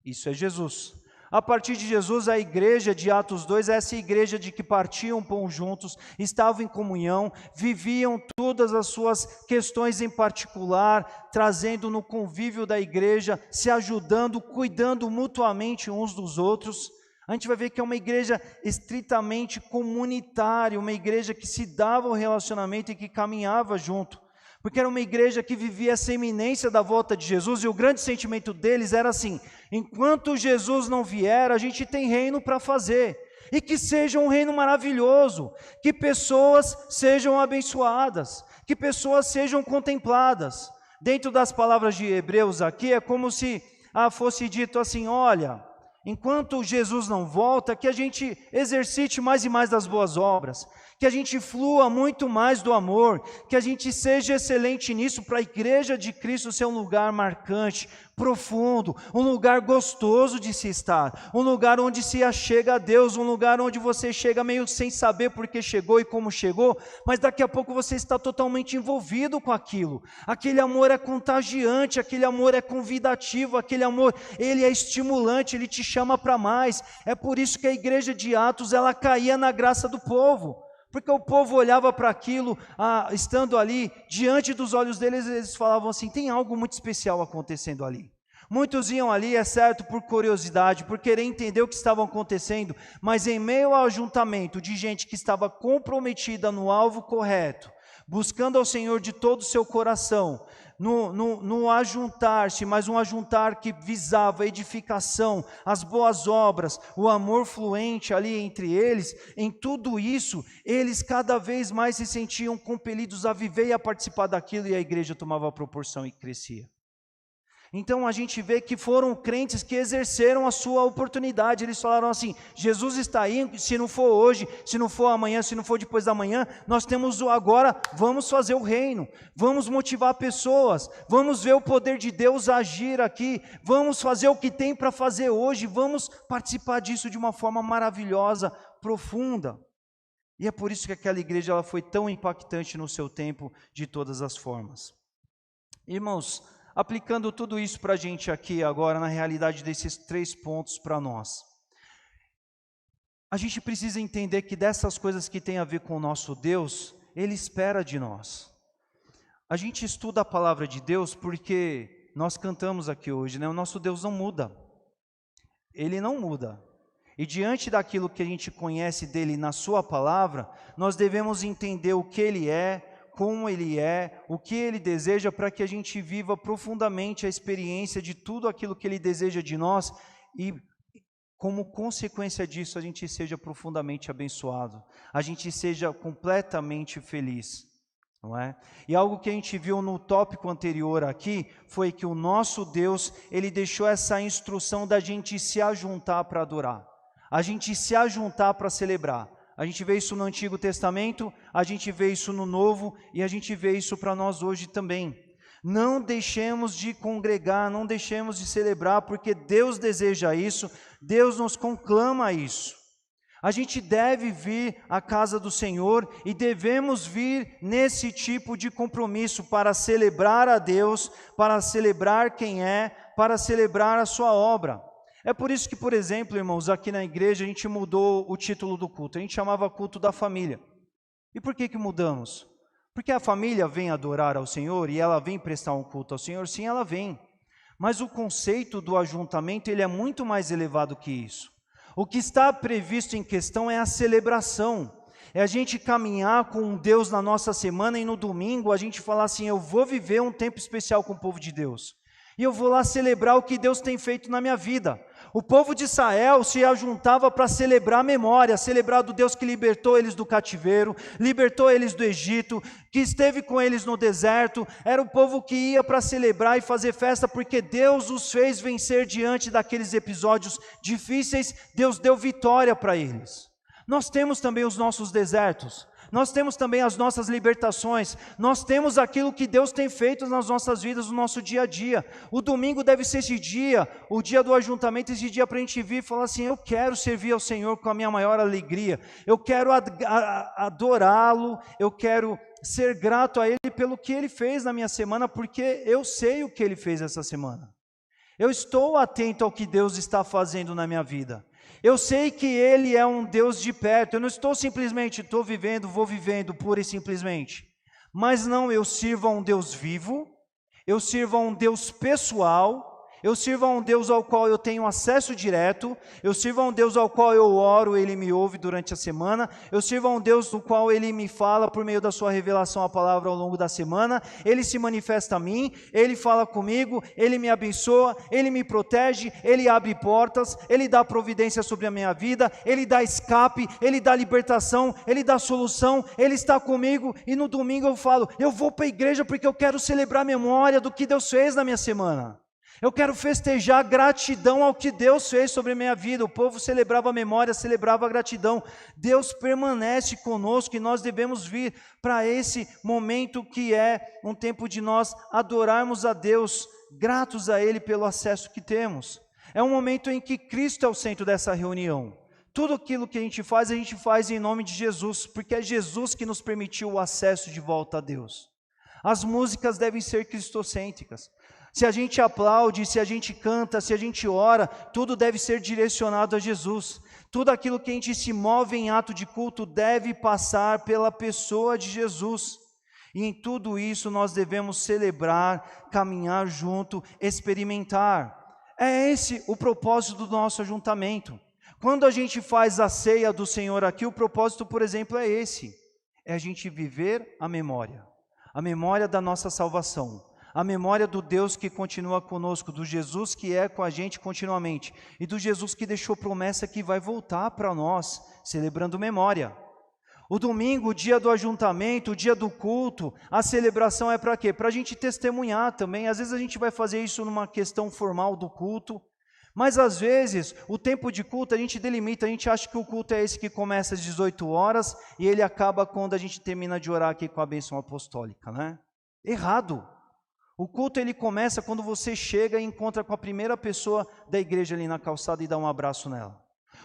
Isso é Jesus. A partir de Jesus, a igreja de Atos 2, essa igreja de que partiam pão juntos, estavam em comunhão, viviam todas as suas questões em particular, trazendo no convívio da igreja, se ajudando, cuidando mutuamente uns dos outros. A gente vai ver que é uma igreja estritamente comunitária, uma igreja que se dava o relacionamento e que caminhava junto. Porque era uma igreja que vivia essa iminência da volta de Jesus, e o grande sentimento deles era assim: enquanto Jesus não vier, a gente tem reino para fazer, e que seja um reino maravilhoso, que pessoas sejam abençoadas, que pessoas sejam contempladas. Dentro das palavras de Hebreus aqui, é como se fosse dito assim: olha, enquanto Jesus não volta, que a gente exercite mais e mais das boas obras, que a gente flua muito mais do amor, que a gente seja excelente nisso, para a igreja de Cristo ser um lugar marcante, profundo, um lugar gostoso de se estar, um lugar onde se achega a Deus, um lugar onde você chega meio sem saber por que chegou e como chegou, mas daqui a pouco você está totalmente envolvido com aquilo. Aquele amor é contagiante, aquele amor é convidativo, aquele amor, ele é estimulante, ele te chama para mais. É por isso que a igreja de Atos, ela caía na graça do povo. Porque o povo olhava para aquilo, estando ali, diante dos olhos deles, eles falavam assim: tem algo muito especial acontecendo ali. Muitos iam ali, é certo, por curiosidade, por querer entender o que estava acontecendo, mas em meio ao ajuntamento de gente que estava comprometida no alvo correto, buscando ao Senhor de todo o seu coração, no ajuntar-se, mas um ajuntar que visava a edificação, as boas obras, o amor fluente ali entre eles, em tudo isso, eles cada vez mais se sentiam compelidos a viver e a participar daquilo, e a igreja tomava proporção e crescia. Então a gente vê que foram crentes que exerceram a sua oportunidade. Eles falaram assim: Jesus está aí, se não for hoje, se não for amanhã, se não for depois da manhã, nós temos o agora, vamos fazer o reino, vamos motivar pessoas, vamos ver o poder de Deus agir aqui, vamos fazer o que tem para fazer hoje, vamos participar disso de uma forma maravilhosa, profunda. E é por isso que aquela igreja ela foi tão impactante no seu tempo, de todas as formas. Irmãos, aplicando tudo isso para a gente aqui agora, na realidade desses 3 pontos para nós, a gente precisa entender que dessas coisas que tem a ver com o nosso Deus, Ele espera de nós. A gente estuda a palavra de Deus porque nós cantamos aqui hoje, né? O nosso Deus não muda, Ele não muda. E diante daquilo que a gente conhece dEle na sua palavra, nós devemos entender o que Ele é, como Ele é, o que Ele deseja, para que a gente viva profundamente a experiência de tudo aquilo que Ele deseja de nós, e como consequência disso a gente seja profundamente abençoado, a gente seja completamente feliz, não é? E algo que a gente viu no tópico anterior aqui, foi que o nosso Deus, Ele deixou essa instrução da gente se ajuntar para adorar, a gente se ajuntar para celebrar. A gente vê isso no Antigo Testamento, a gente vê isso no Novo e a gente vê isso para nós hoje também. Não deixemos de congregar, não deixemos de celebrar, porque Deus deseja isso, Deus nos conclama a isso. A gente deve vir à casa do Senhor e devemos vir nesse tipo de compromisso para celebrar a Deus, para celebrar quem é, para celebrar a sua obra. É por isso que, por exemplo, irmãos, aqui na igreja a gente mudou o título do culto. A gente chamava culto da família. E por que mudamos? Porque a família vem adorar ao Senhor e ela vem prestar um culto ao Senhor, sim, ela vem. Mas o conceito do ajuntamento, ele é muito mais elevado que isso. O que está previsto em questão é a celebração, é a gente caminhar com Deus na nossa semana e no domingo a gente falar assim, eu vou viver um tempo especial com o povo de Deus. E eu vou lá celebrar o que Deus tem feito na minha vida. O povo de Israel se ajuntava para celebrar a memória, celebrar do Deus que libertou eles do cativeiro, libertou eles do Egito, que esteve com eles no deserto. Era o povo que ia para celebrar e fazer festa, porque Deus os fez vencer diante daqueles episódios difíceis. Deus deu vitória para eles. Nós temos também os nossos desertos. Nós temos também as nossas libertações, nós temos aquilo que Deus tem feito nas nossas vidas, no nosso dia a dia. O domingo deve ser esse dia, o dia do ajuntamento, esse dia para a gente vir e falar assim, eu quero servir ao Senhor com a minha maior alegria, eu quero adorá-lo, eu quero ser grato a Ele pelo que Ele fez na minha semana, porque eu sei o que Ele fez essa semana. Eu estou atento ao que Deus está fazendo na minha vida. Eu sei que Ele é um Deus de perto, eu não estou simplesmente, vou vivendo pura e simplesmente. Mas não, eu sirvo a um Deus vivo, eu sirvo a um Deus pessoal, eu sirvo a um Deus ao qual eu tenho acesso direto, eu sirvo a um Deus ao qual eu oro, Ele me ouve durante a semana, eu sirvo a um Deus do qual Ele me fala por meio da sua revelação a palavra ao longo da semana, Ele se manifesta a mim, Ele fala comigo, Ele me abençoa, Ele me protege, Ele abre portas, Ele dá providência sobre a minha vida, Ele dá escape, Ele dá libertação, Ele dá solução, Ele está comigo e no domingo eu falo, eu vou para a igreja porque eu quero celebrar a memória do que Deus fez na minha semana. Eu quero festejar gratidão ao que Deus fez sobre a minha vida. O povo celebrava a memória, celebrava a gratidão. Deus permanece conosco e nós devemos vir para esse momento que é um tempo de nós adorarmos a Deus, gratos a Ele pelo acesso que temos. É um momento em que Cristo é o centro dessa reunião. Tudo aquilo que a gente faz em nome de Jesus, porque é Jesus que nos permitiu o acesso de volta a Deus. As músicas devem ser cristocêntricas. Se a gente aplaude, se a gente canta, se a gente ora, tudo deve ser direcionado a Jesus. Tudo aquilo que a gente se move em ato de culto deve passar pela pessoa de Jesus. E em tudo isso nós devemos celebrar, caminhar junto, experimentar. É esse o propósito do nosso ajuntamento. Quando a gente faz a ceia do Senhor aqui, o propósito, por exemplo, é esse. É a gente viver a memória da nossa salvação. A memória do Deus que continua conosco, do Jesus que é com a gente continuamente, e do Jesus que deixou promessa que vai voltar para nós, celebrando memória. O domingo, o dia do ajuntamento, o dia do culto, a celebração é para quê? Para a gente testemunhar também. Às vezes a gente vai fazer isso numa questão formal do culto, mas às vezes o tempo de culto a gente delimita, a gente acha que o culto é esse que começa às 18 horas e ele acaba quando a gente termina de orar aqui com a bênção apostólica, né? Errado. O culto ele começa quando você chega e encontra com a primeira pessoa da igreja ali na calçada e dá um abraço nela.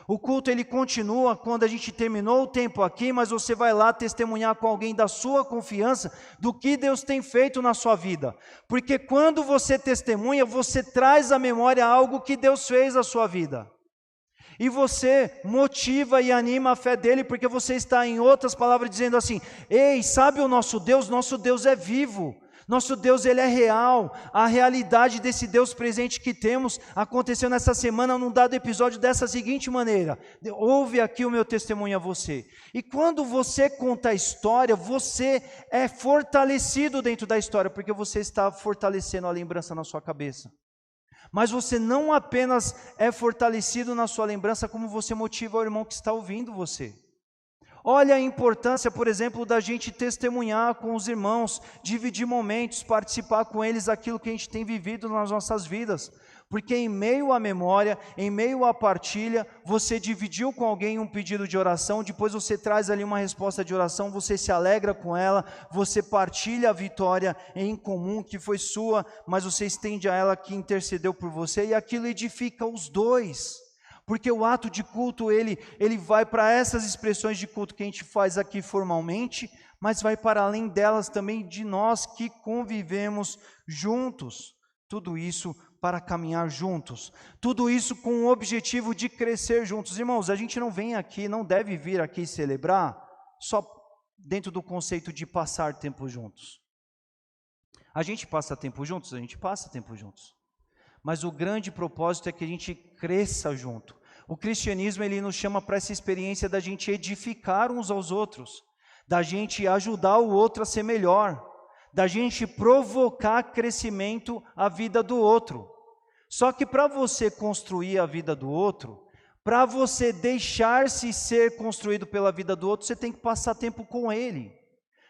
O culto ele continua quando a gente terminou o tempo aqui, mas você vai lá testemunhar com alguém da sua confiança do que Deus tem feito na sua vida. Porque quando você testemunha, você traz à memória algo que Deus fez na sua vida. E você motiva e anima a fé dele, porque você está, em outras palavras, dizendo assim, ei, sabe o nosso Deus é vivo. Nosso Deus, Ele é real. A realidade desse Deus presente que temos aconteceu nessa semana num dado episódio dessa seguinte maneira. Ouve aqui o meu testemunho a você. E quando você conta a história, você é fortalecido dentro da história, porque você está fortalecendo a lembrança na sua cabeça. Mas você não apenas é fortalecido na sua lembrança, como você motiva o irmão que está ouvindo você. Olha a importância, por exemplo, da gente testemunhar com os irmãos, dividir momentos, participar com eles aquilo que a gente tem vivido nas nossas vidas. Porque em meio à memória, em meio à partilha, você dividiu com alguém um pedido de oração, depois você traz ali uma resposta de oração, você se alegra com ela, você partilha a vitória em comum que foi sua, mas você estende a ela que intercedeu por você, e aquilo edifica os dois. Porque o ato de culto, ele vai para essas expressões de culto que a gente faz aqui formalmente, mas vai para além delas também de nós que convivemos juntos. Tudo isso para caminhar juntos. Tudo isso com o objetivo de crescer juntos. Irmãos, a gente não vem aqui, não deve vir aqui celebrar só dentro do conceito de passar tempo juntos. A gente passa tempo juntos? A gente passa tempo juntos. Mas o grande propósito é que a gente cresça junto. O cristianismo, ele nos chama para essa experiência da gente edificar uns aos outros, da gente ajudar o outro a ser melhor, da gente provocar crescimento à vida do outro. Só que para você construir a vida do outro, para você deixar-se ser construído pela vida do outro, você tem que passar tempo com ele,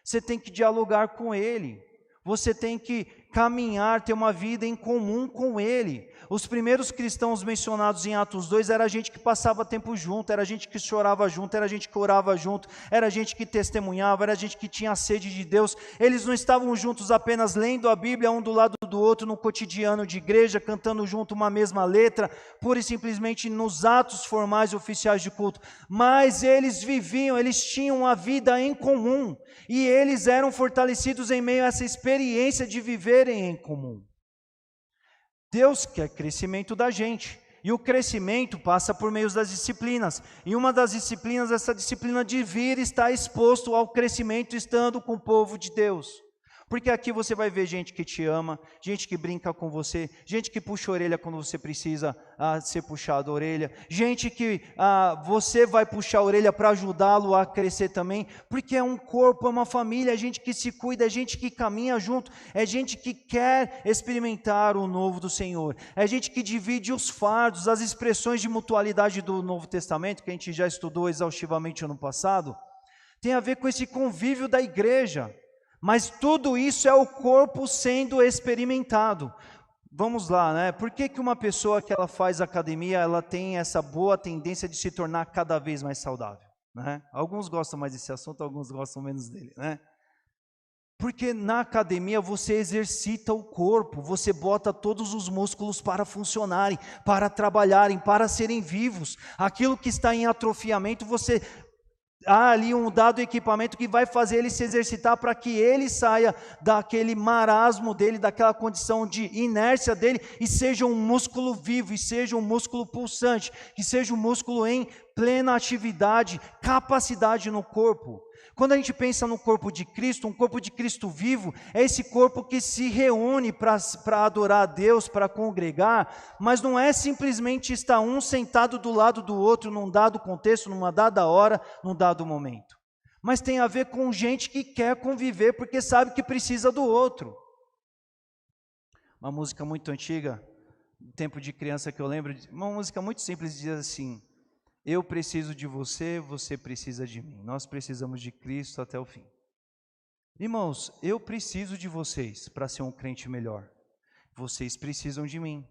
você tem que dialogar com ele, você tem que caminhar, ter uma vida em comum com ele. Os primeiros cristãos mencionados em Atos 2 era gente que passava tempo junto, era gente que chorava junto, era gente que orava junto, era gente que testemunhava, era gente que tinha sede de Deus. Eles não estavam juntos apenas lendo a Bíblia um do lado do outro no cotidiano de igreja, cantando junto uma mesma letra, pura e simplesmente nos atos formais e oficiais de culto, mas eles viviam, eles tinham a vida em comum, e eles eram fortalecidos em meio a essa experiência de viverem em comum. Deus quer crescimento da gente, e o crescimento passa por meio das disciplinas, e uma das disciplinas, essa disciplina de vir estar exposto ao crescimento estando com o povo de Deus. Porque aqui você vai ver gente que te ama, gente que brinca com você, gente que puxa a orelha quando você precisa ser puxado a orelha, gente que você vai puxar a orelha para ajudá-lo a crescer também, porque é um corpo, é uma família, é gente que se cuida, é gente que caminha junto, é gente que quer experimentar o novo do Senhor, é gente que divide os fardos, as expressões de mutualidade do Novo Testamento, que a gente já estudou exaustivamente ano passado, tem a ver com esse convívio da igreja. Mas tudo isso é o corpo sendo experimentado. Vamos lá, né? Por que uma pessoa que ela faz academia, ela tem essa boa tendência de se tornar cada vez mais saudável, né? Alguns gostam mais desse assunto, alguns gostam menos dele, né? Porque na academia você exercita o corpo, você bota todos os músculos para funcionarem, para trabalharem, para serem vivos. Aquilo que está em atrofiamento, há ali um dado equipamento que vai fazer ele se exercitar para que ele saia daquele marasmo dele, daquela condição de inércia dele, e seja um músculo vivo, e seja um músculo pulsante, que seja um músculo em plena atividade, capacidade no corpo. Quando a gente pensa no corpo de Cristo, um corpo de Cristo vivo, é esse corpo que se reúne para adorar a Deus, para congregar, mas não é simplesmente estar um sentado do lado do outro num dado contexto, numa dada hora, num dado momento. Mas tem a ver com gente que quer conviver porque sabe que precisa do outro. Uma música muito antiga, do tempo de criança que eu lembro, uma música muito simples, diz assim: eu preciso de você, você precisa de mim. Nós precisamos de Cristo até o fim. Irmãos, eu preciso de vocês para ser um crente melhor. Vocês precisam de mim.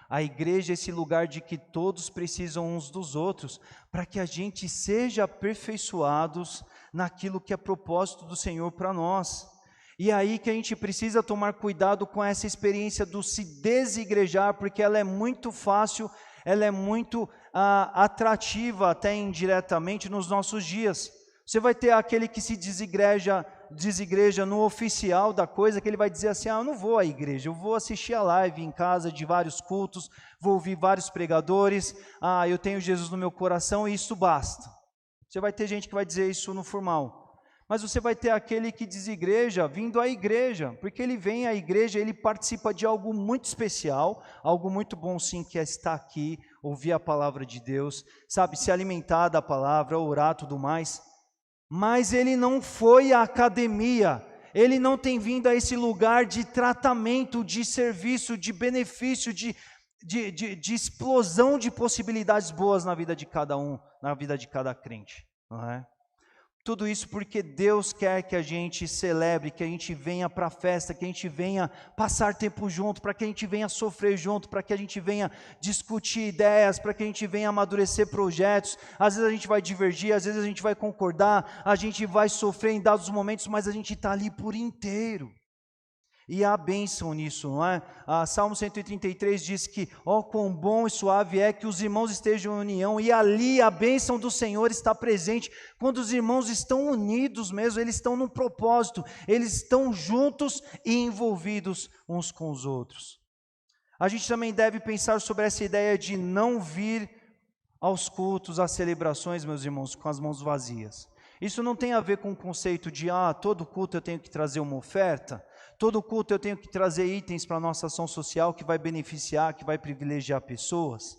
A igreja é esse lugar de que todos precisam uns dos outros, para que a gente seja aperfeiçoados naquilo que é propósito do Senhor para nós. E é aí que a gente precisa tomar cuidado com essa experiência do se desigrejar, porque ela é muito fácil, ela é muito atrativa até indiretamente nos nossos dias. Você vai ter aquele que se desigreja no oficial da coisa, que ele vai dizer assim: eu não vou à igreja, eu vou assistir a live em casa de vários cultos, vou ouvir vários pregadores, eu tenho Jesus no meu coração e isso basta. Você vai ter gente que vai dizer isso no formal. Mas você vai ter aquele que desigreja vindo à igreja, porque ele vem à igreja, ele participa de algo muito especial, algo muito bom sim, que é estar aqui, ouvir a palavra de Deus, sabe, se alimentar da palavra, orar, tudo mais. Mas ele não foi à academia, ele não tem vindo a esse lugar de tratamento, de serviço, de benefício, de explosão de possibilidades boas na vida de cada um, na vida de cada crente, não é? Tudo isso porque Deus quer que a gente celebre, que a gente venha para a festa, que a gente venha passar tempo junto, para que a gente venha sofrer junto, para que a gente venha discutir ideias, para que a gente venha amadurecer projetos. Às vezes a gente vai divergir, às vezes a gente vai concordar, a gente vai sofrer em dados momentos, mas a gente está ali por inteiro. E há bênção nisso, não é? Salmo 133 diz que, ó, quão bom e suave é que os irmãos estejam em união, e ali a bênção do Senhor está presente. Quando os irmãos estão unidos mesmo, eles estão num propósito, eles estão juntos e envolvidos uns com os outros. A gente também deve pensar sobre essa ideia de não vir aos cultos, às celebrações, meus irmãos, com as mãos vazias. Isso não tem a ver com o conceito de, todo culto eu tenho que trazer uma oferta, todo culto eu tenho que trazer itens para a nossa ação social que vai beneficiar, que vai privilegiar pessoas,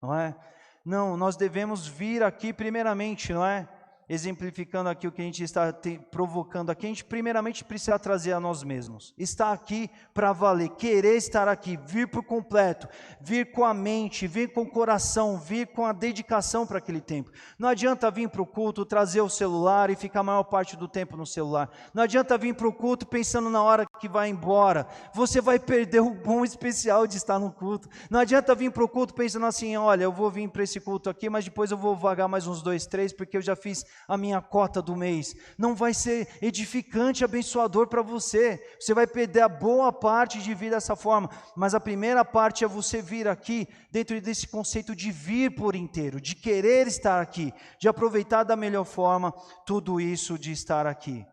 não é? Não, nós devemos vir aqui primeiramente, não é? Exemplificando aqui o que a gente está provocando aqui, a gente primeiramente precisa trazer a nós mesmos, estar aqui para valer, querer estar aqui, vir por completo, vir com a mente, vir com o coração, vir com a dedicação para aquele tempo. Não adianta vir para o culto, trazer o celular e ficar a maior parte do tempo no celular. Não adianta vir para o culto pensando na hora que vai embora, você vai perder o bom especial de estar no culto. Não adianta vir para o culto pensando assim, olha, eu vou vir para esse culto aqui, mas depois eu vou vagar mais uns 2, 3, porque eu já fiz a minha cota do mês. Não vai ser edificante, abençoador para você. Você vai perder a boa parte de vir dessa forma, mas a primeira parte é você vir aqui dentro desse conceito de vir por inteiro, de querer estar aqui, de aproveitar da melhor forma tudo isso de estar aqui.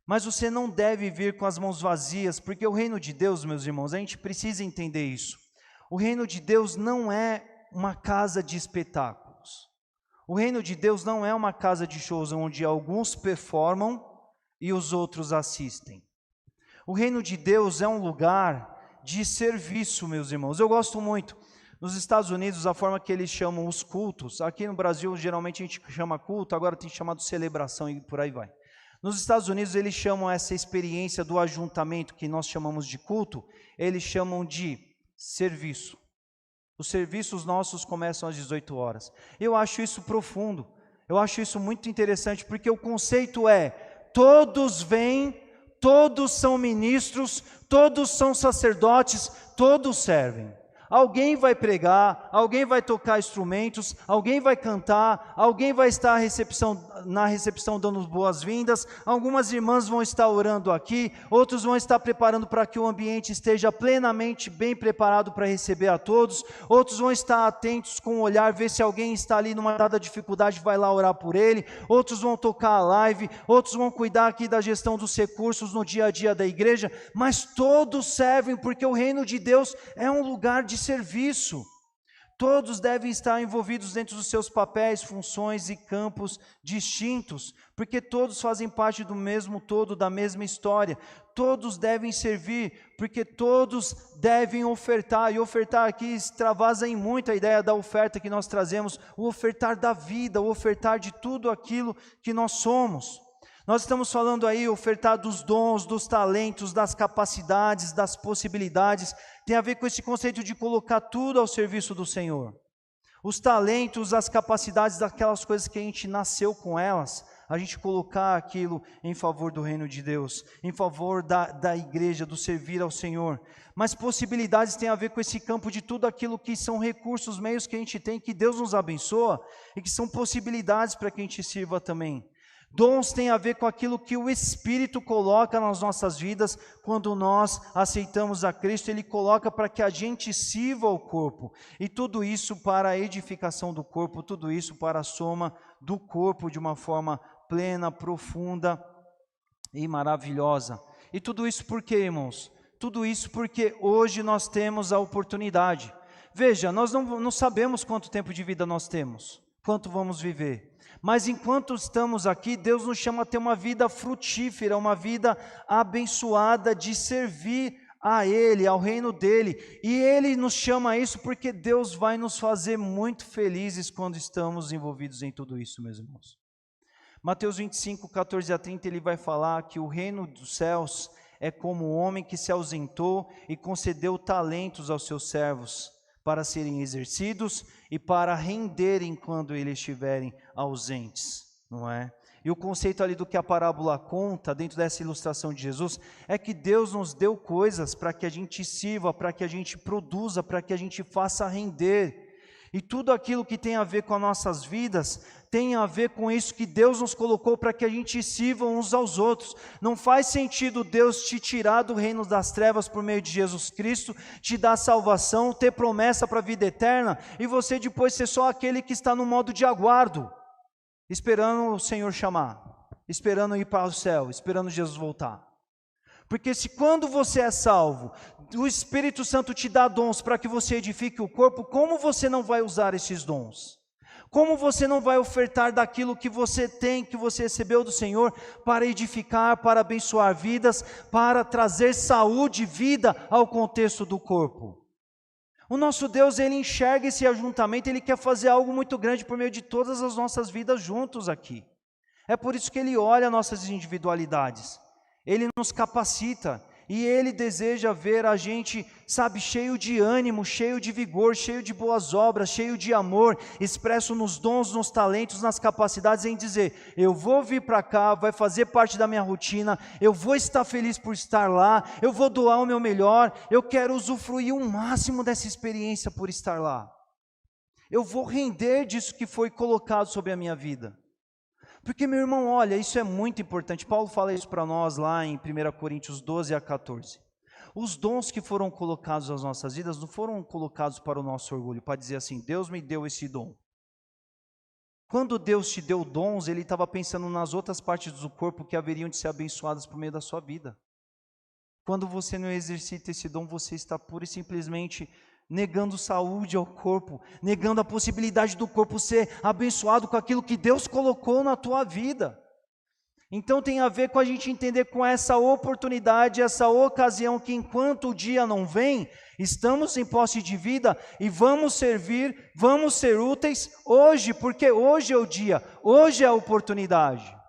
Mas você não deve vir com as mãos vazias, porque o reino de Deus, meus irmãos, a gente precisa entender isso. O reino de Deus não é uma casa de espetáculos. O reino de Deus não é uma casa de shows onde alguns performam e os outros assistem. O reino de Deus é um lugar de serviço, meus irmãos. Eu gosto muito. Nos Estados Unidos, a forma que eles chamam os cultos, aqui no Brasil geralmente a gente chama culto, agora tem chamado celebração e por aí vai. Nos Estados Unidos eles chamam essa experiência do ajuntamento, que nós chamamos de culto, eles chamam de serviço. Os serviços nossos começam às 18 horas. Eu acho isso profundo, eu acho isso muito interessante, porque o conceito é, todos vêm, todos são ministros, todos são sacerdotes, todos servem. Alguém vai pregar, alguém vai tocar instrumentos, alguém vai cantar, alguém vai estar na recepção dando boas-vindas, algumas irmãs vão estar orando aqui, outros vão estar preparando para que o ambiente esteja plenamente bem preparado para receber a todos, outros vão estar atentos com o olhar, ver se alguém está ali numa dada dificuldade, vai lá orar por ele, outros vão tocar a live, outros vão cuidar aqui da gestão dos recursos no dia a dia da igreja, mas todos servem, porque o reino de Deus é um lugar de serviço. Todos devem estar envolvidos dentro dos seus papéis, funções e campos distintos, porque todos fazem parte do mesmo todo, da mesma história. Todos devem servir, porque todos devem ofertar, e ofertar aqui extravasa em muito a ideia da oferta que nós trazemos, o ofertar da vida, o ofertar de tudo aquilo que nós somos. Nós estamos falando aí, ofertar dos dons, dos talentos, das capacidades, das possibilidades, tem a ver com esse conceito de colocar tudo ao serviço do Senhor. Os talentos, as capacidades, daquelas coisas que a gente nasceu com elas, a gente colocar aquilo em favor do reino de Deus, em favor da igreja, do servir ao Senhor. Mas possibilidades tem a ver com esse campo de tudo aquilo que são recursos, meios que a gente tem, que Deus nos abençoa, e que são possibilidades para que a gente sirva também. Dons têm a ver com aquilo que o Espírito coloca nas nossas vidas, quando nós aceitamos a Cristo, Ele coloca para que a gente sirva ao corpo, e tudo isso para a edificação do corpo, tudo isso para a soma do corpo de uma forma plena, profunda e maravilhosa. E tudo isso por quê, irmãos? Tudo isso porque hoje nós temos a oportunidade. Veja, nós não sabemos quanto tempo de vida nós temos, quanto vamos viver. Mas enquanto estamos aqui, Deus nos chama a ter uma vida frutífera, uma vida abençoada de servir a Ele, ao reino dEle. E Ele nos chama a isso porque Deus vai nos fazer muito felizes quando estamos envolvidos em tudo isso, meus irmãos. Mateus 25, 14 a 30, ele vai falar que o reino dos céus é como o homem que se ausentou e concedeu talentos aos seus servos, para serem exercidos e para renderem quando eles estiverem ausentes, não é? E o conceito ali do que a parábola conta, dentro dessa ilustração de Jesus, é que Deus nos deu coisas para que a gente sirva, para que a gente produza, para que a gente faça render. E tudo aquilo que tem a ver com as nossas vidas, tem a ver com isso que Deus nos colocou para que a gente sirva uns aos outros. Não faz sentido Deus te tirar do reino das trevas por meio de Jesus Cristo, te dar salvação, ter promessa para a vida eterna, e você depois ser só aquele que está no modo de aguardo, esperando o Senhor chamar, esperando ir para o céu, esperando Jesus voltar. Porque se quando você é salvo, o Espírito Santo te dá dons para que você edifique o corpo, como você não vai usar esses dons? Como você não vai ofertar daquilo que você tem, que você recebeu do Senhor, para edificar, para abençoar vidas, para trazer saúde e vida ao contexto do corpo? O nosso Deus, Ele enxerga esse ajuntamento, Ele quer fazer algo muito grande por meio de todas as nossas vidas juntos aqui. É por isso que Ele olha nossas individualidades, Ele nos capacita, e Ele deseja ver a gente, sabe, cheio de ânimo, cheio de vigor, cheio de boas obras, cheio de amor, expresso nos dons, nos talentos, nas capacidades, em dizer, eu vou vir para cá, vai fazer parte da minha rotina, eu vou estar feliz por estar lá, eu vou doar o meu melhor, eu quero usufruir o máximo dessa experiência por estar lá. Eu vou render disso que foi colocado sobre a minha vida. Porque, meu irmão, olha, isso é muito importante. Paulo fala isso para nós lá em 1 Coríntios 12 a 14. Os dons que foram colocados nas nossas vidas não foram colocados para o nosso orgulho, para dizer assim, Deus me deu esse dom. Quando Deus te deu dons, Ele estava pensando nas outras partes do corpo que haveriam de ser abençoadas por meio da sua vida. Quando você não exercita esse dom, você está pura e simplesmente negando saúde ao corpo, negando a possibilidade do corpo ser abençoado com aquilo que Deus colocou na tua vida. Então tem a ver com a gente entender com essa oportunidade, essa ocasião que enquanto o dia não vem, estamos em posse de vida e vamos servir, vamos ser úteis hoje, porque hoje é o dia, hoje é a oportunidade.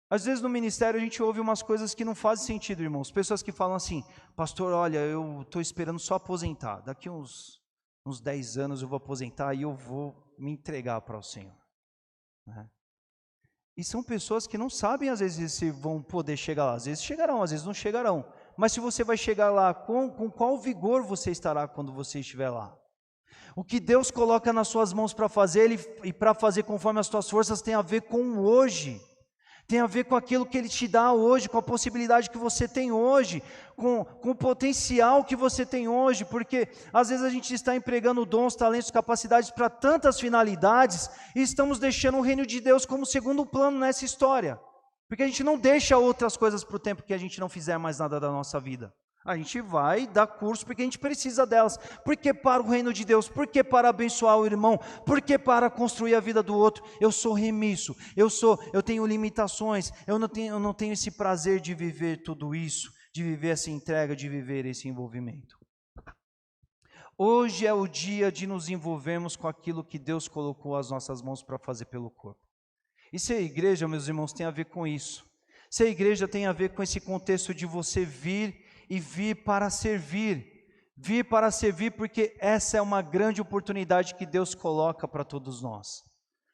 Às vezes no ministério a gente ouve umas coisas que não fazem sentido, irmãos. Pessoas que falam assim, pastor, olha, eu estou esperando só aposentar. Daqui uns 10 anos eu vou aposentar e eu vou me entregar para o Senhor. Né? E são pessoas que não sabem às vezes se vão poder chegar lá. Às vezes chegarão, às vezes não chegarão. Mas se você vai chegar lá, com qual vigor você estará quando você estiver lá? O que Deus coloca nas suas mãos para fazer e para fazer conforme as tuas forças tem a ver com hoje. Tem a ver com aquilo que Ele te dá hoje, com a possibilidade que você tem hoje, com o potencial que você tem hoje, porque às vezes a gente está empregando dons, talentos, capacidades para tantas finalidades, e estamos deixando o reino de Deus como segundo plano nessa história, porque a gente não deixa outras coisas para o tempo que a gente não fizer mais nada da nossa vida. A gente vai dar curso porque a gente precisa delas. Por que para o reino de Deus? Por que para abençoar o irmão? Por que para construir a vida do outro? Eu sou remisso, eu tenho limitações, eu não tenho esse prazer de viver tudo isso, de viver essa entrega, de viver esse envolvimento. Hoje é o dia de nos envolvermos com aquilo que Deus colocou às nossas mãos para fazer pelo corpo. E ser igreja, meus irmãos, tem a ver com isso. Ser igreja tem a ver com esse contexto de você vir e vir para servir porque essa é uma grande oportunidade que Deus coloca para todos nós.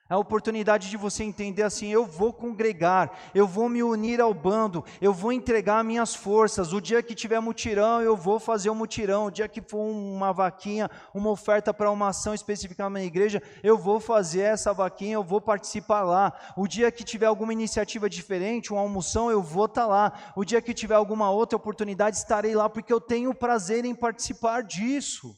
É a oportunidade de você entender assim, eu vou congregar, eu vou me unir ao bando, eu vou entregar minhas forças, o dia que tiver mutirão eu vou fazer um mutirão, o dia que for uma vaquinha, uma oferta para uma ação específica na igreja, eu vou fazer essa vaquinha, eu vou participar lá, o dia que tiver alguma iniciativa diferente, uma almoção, eu vou estar lá, o dia que tiver alguma outra oportunidade, estarei lá, porque eu tenho prazer em participar disso.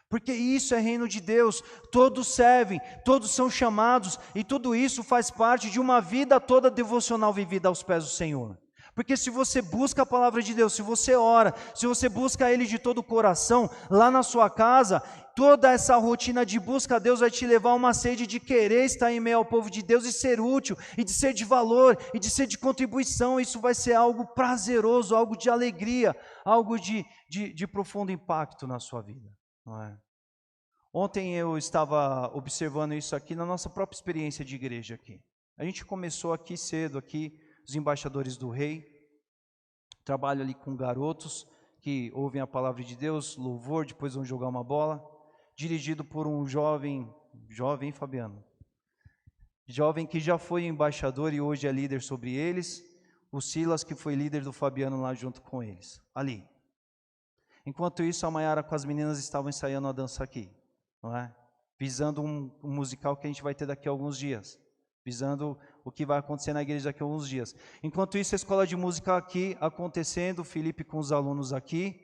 Porque isso é reino de Deus, todos servem, todos são chamados, e tudo isso faz parte de uma vida toda devocional vivida aos pés do Senhor. Porque se você busca a palavra de Deus, se você ora, se você busca Ele de todo o coração, lá na sua casa, toda essa rotina de busca a Deus vai te levar a uma sede de querer estar em meio ao povo de Deus e ser útil, e de ser de valor, e de ser de contribuição. Isso vai ser algo prazeroso, algo de alegria, algo de profundo impacto na sua vida. Não é? Ontem eu estava observando isso aqui na nossa própria experiência de igreja aqui. A gente começou aqui cedo, aqui, os embaixadores do rei, trabalho ali com garotos que ouvem a palavra de Deus, louvor, depois vão jogar uma bola, dirigido por um jovem Fabiano, jovem que já foi embaixador e hoje é líder sobre eles, o Silas que foi líder do Fabiano lá junto com eles, ali. Enquanto isso, a Maiara com as meninas estavam ensaiando a dança aqui, não é? Visando um musical que a gente vai ter daqui a alguns dias, visando o que vai acontecer na igreja daqui a alguns dias. Enquanto isso, a escola de música aqui acontecendo, o Felipe com os alunos aqui,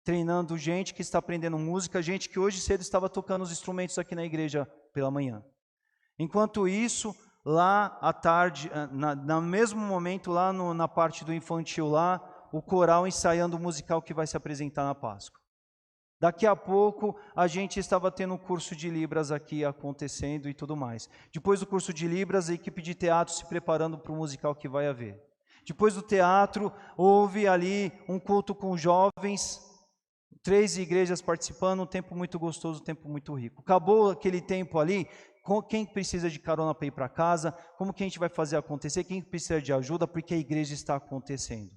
treinando gente que está aprendendo música, gente que hoje cedo estava tocando os instrumentos aqui na igreja pela manhã. Enquanto isso, lá à tarde, no mesmo momento, lá na parte do infantil lá, o coral ensaiando o musical que vai se apresentar na Páscoa. Daqui a pouco, a gente estava tendo um curso de Libras aqui acontecendo e tudo mais. Depois do curso de Libras, a equipe de teatro se preparando para o musical que vai haver. Depois do teatro, houve ali um culto com jovens, 3 igrejas participando, um tempo muito gostoso, um tempo muito rico. Acabou aquele tempo ali, quem precisa de carona para ir para casa, como que a gente vai fazer acontecer, quem precisa de ajuda, porque a igreja está acontecendo.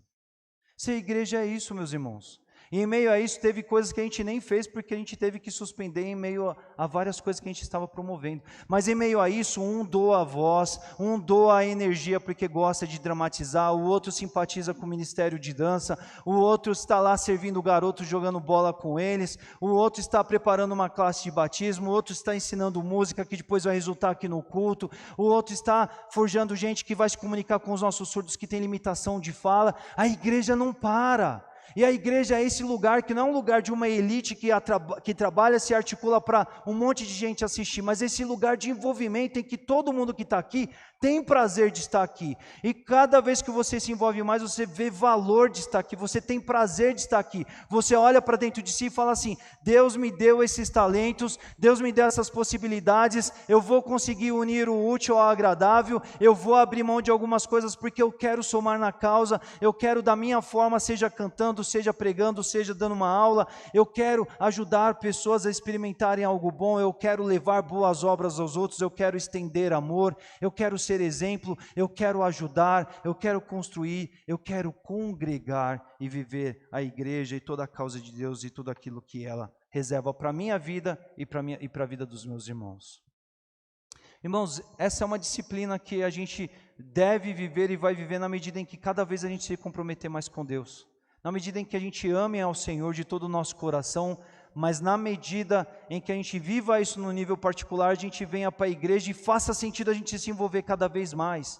Se a igreja é isso, meus irmãos. E em meio a isso, teve coisas que a gente nem fez, porque a gente teve que suspender em meio a várias coisas que a gente estava promovendo. Mas em meio a isso, um doa a voz, um doa a energia porque gosta de dramatizar, o outro simpatiza com o ministério de dança, o outro está lá servindo o garoto, jogando bola com eles, o outro está preparando uma classe de batismo, o outro está ensinando música que depois vai resultar aqui no culto, o outro está forjando gente que vai se comunicar com os nossos surdos que tem limitação de fala. A igreja não para. E a igreja é esse lugar que não é um lugar de uma elite que trabalha, se articula para um monte de gente assistir, mas esse lugar de envolvimento em que todo mundo que está aqui tem prazer de estar aqui. E cada vez que você se envolve mais, você vê valor de estar aqui, você tem prazer de estar aqui. Você olha para dentro de si e fala assim: Deus me deu esses talentos, Deus me deu essas possibilidades, eu vou conseguir unir o útil ao agradável, eu vou abrir mão de algumas coisas porque eu quero somar na causa, eu quero da minha forma, seja cantando, seja pregando, seja dando uma aula, eu quero ajudar pessoas a experimentarem algo bom, eu quero levar boas obras aos outros, eu quero estender amor, eu quero ser exemplo, eu quero ajudar, eu quero construir, eu quero congregar e viver a igreja e toda a causa de Deus e tudo aquilo que ela reserva para a minha vida e para a vida dos meus irmãos. Irmãos, essa é uma disciplina que a gente deve viver e vai viver na medida em que cada vez a gente se comprometer mais com Deus. Na medida em que a gente ame ao Senhor de todo o nosso coração, mas na medida em que a gente viva isso no nível particular, a gente venha para a igreja e faça sentido a gente se envolver cada vez mais.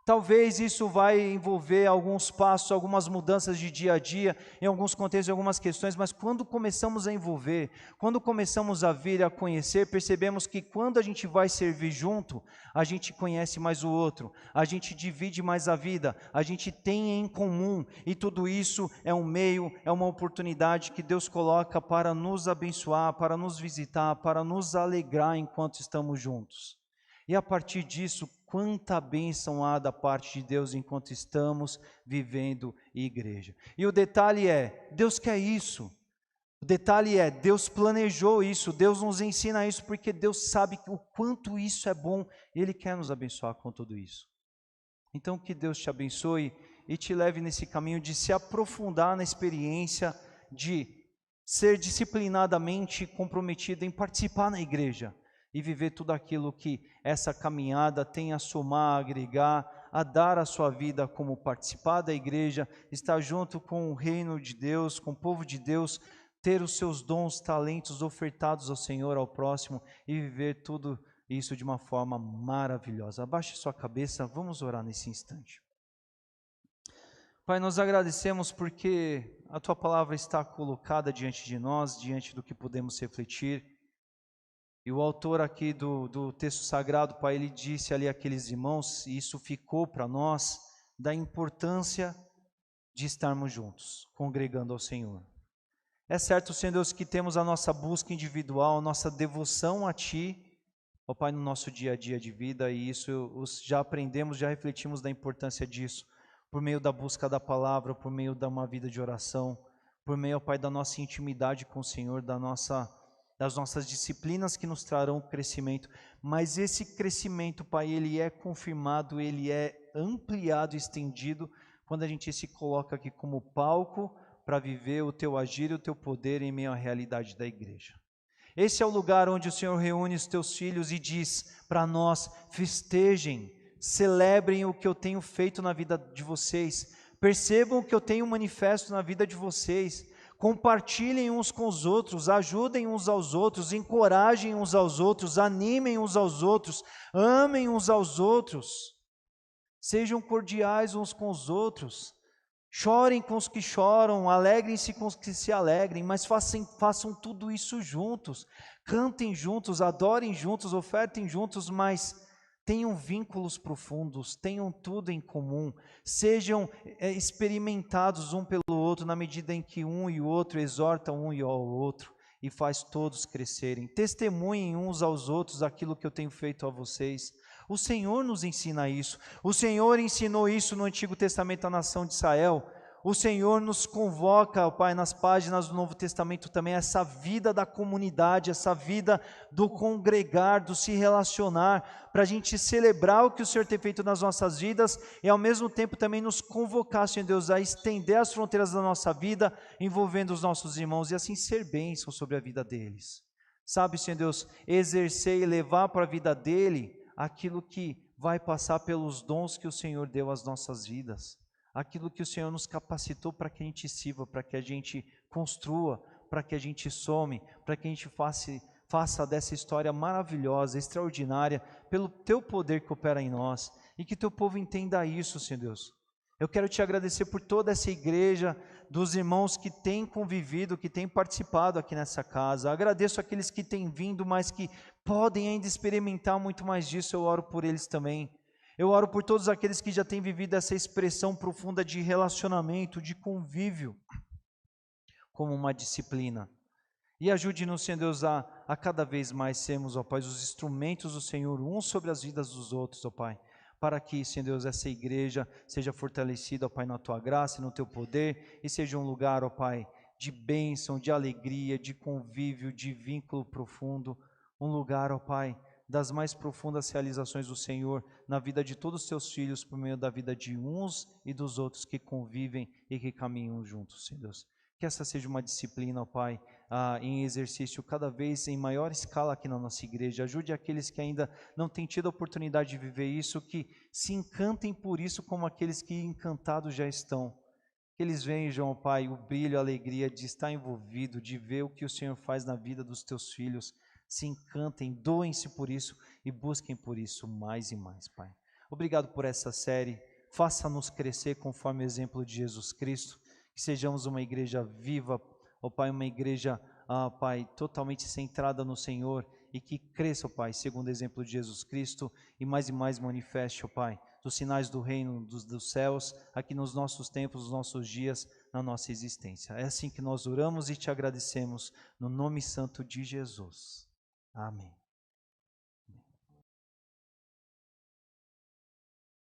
Talvez isso vai envolver alguns passos, algumas mudanças de dia a dia, em alguns contextos, em algumas questões, mas quando começamos a envolver, quando começamos a vir a conhecer, percebemos que quando a gente vai servir junto, a gente conhece mais o outro, a gente divide mais a vida, a gente tem em comum, e tudo isso é um meio, é uma oportunidade que Deus coloca para nos abençoar, para nos visitar, para nos alegrar enquanto estamos juntos. E a partir disso, quanta bênção há da parte de Deus enquanto estamos vivendo igreja. E o detalhe é, Deus quer isso. O detalhe é, Deus planejou isso, Deus nos ensina isso, porque Deus sabe o quanto isso é bom, e Ele quer nos abençoar com tudo isso. Então que Deus te abençoe e te leve nesse caminho de se aprofundar na experiência de ser disciplinadamente comprometido em participar na igreja e viver tudo aquilo que essa caminhada tem a somar, a agregar, a dar a sua vida como participar da igreja, estar junto com o reino de Deus, com o povo de Deus, ter os seus dons, talentos ofertados ao Senhor, ao próximo e viver tudo isso de uma forma maravilhosa. Abaixe sua cabeça, vamos orar nesse instante. Pai, nós agradecemos porque a Tua palavra está colocada diante de nós, diante do que podemos refletir. E o autor aqui do texto sagrado, Pai, ele disse ali àqueles irmãos, e isso ficou para nós, da importância de estarmos juntos, congregando ao Senhor. É certo, Senhor Deus, que temos a nossa busca individual, nossa devoção a Ti, ó Pai, no nosso dia a dia de vida, e isso já aprendemos, já refletimos da importância disso, por meio da busca da palavra, por meio de uma vida de oração, por meio, ó Pai, da nossa intimidade com o Senhor, das nossas disciplinas que nos trarão crescimento, mas esse crescimento, Pai, ele é confirmado, ele é ampliado, estendido, quando a gente se coloca aqui como palco para viver o Teu agir e o Teu poder em meio à realidade da igreja. Esse é o lugar onde o Senhor reúne os teus filhos e diz para nós: festejem, celebrem o que eu tenho feito na vida de vocês, percebam o que eu tenho manifesto na vida de vocês, compartilhem uns com os outros, ajudem uns aos outros, encorajem uns aos outros, animem uns aos outros, amem uns aos outros, sejam cordiais uns com os outros. Chorem com os que choram, alegrem-se com os que se alegrem, mas façam tudo isso juntos, cantem juntos, adorem juntos, ofertem juntos, mas tenham vínculos profundos, tenham tudo em comum, sejam experimentados um pelo outro, na medida em que um e o outro exortam um e ao outro, e faz todos crescerem. Testemunhem uns aos outros aquilo que eu tenho feito a vocês. O Senhor nos ensina isso. O Senhor ensinou isso no Antigo Testamento à nação de Israel. O Senhor nos convoca, Pai, nas páginas do Novo Testamento também, essa vida da comunidade, essa vida do congregar, do se relacionar, para a gente celebrar o que o Senhor tem feito nas nossas vidas e ao mesmo tempo também nos convocar, Senhor Deus, a estender as fronteiras da nossa vida, envolvendo os nossos irmãos e assim ser bênção sobre a vida deles. Sabe, Senhor Deus, exercer e levar para a vida dele aquilo que vai passar pelos dons que o Senhor deu às nossas vidas, aquilo que o Senhor nos capacitou para que a gente sirva, para que a gente construa, para que a gente some, para que a gente faça dessa história maravilhosa, extraordinária, pelo Teu poder que opera em nós, e que Teu povo entenda isso, Senhor Deus. Eu quero Te agradecer por toda essa igreja, dos irmãos que têm convivido, que têm participado aqui nessa casa. Agradeço aqueles que têm vindo, mas que podem ainda experimentar muito mais disso. Eu oro por eles também. Eu oro por todos aqueles que já têm vivido essa expressão profunda de relacionamento, de convívio, como uma disciplina. E ajude-nos, Senhor Deus, a cada vez mais sermos, ó Pai, os instrumentos do Senhor, uns sobre as vidas dos outros, ó Pai, para que, Senhor Deus, essa igreja seja fortalecida, ó Pai, na Tua graça e no Teu poder, e seja um lugar, ó Pai, de bênção, de alegria, de convívio, de vínculo profundo, um lugar, ó Pai, das mais profundas realizações do Senhor na vida de todos os Teus filhos, por meio da vida de uns e dos outros que convivem e que caminham juntos, Senhor Deus. Que essa seja uma disciplina, ó Pai, em exercício cada vez em maior escala aqui na nossa igreja. Ajude aqueles que ainda não têm tido a oportunidade de viver isso, que se encantem por isso como aqueles que encantados já estão. Que eles vejam, ó Pai, o brilho, a alegria de estar envolvido, de ver o que o Senhor faz na vida dos Teus filhos. Se encantem, doem-se por isso e busquem por isso mais e mais, Pai. Obrigado por essa série. Faça-nos crescer conforme o exemplo de Jesus Cristo. Que sejamos uma igreja viva, ó Pai, uma igreja, Pai, totalmente centrada no Senhor e que cresça, ó Pai, segundo o exemplo de Jesus Cristo e mais manifeste, ó Pai, os sinais do reino dos céus aqui nos nossos tempos, nos nossos dias, na nossa existência. É assim que nós oramos e Te agradecemos, no nome santo de Jesus. Amém.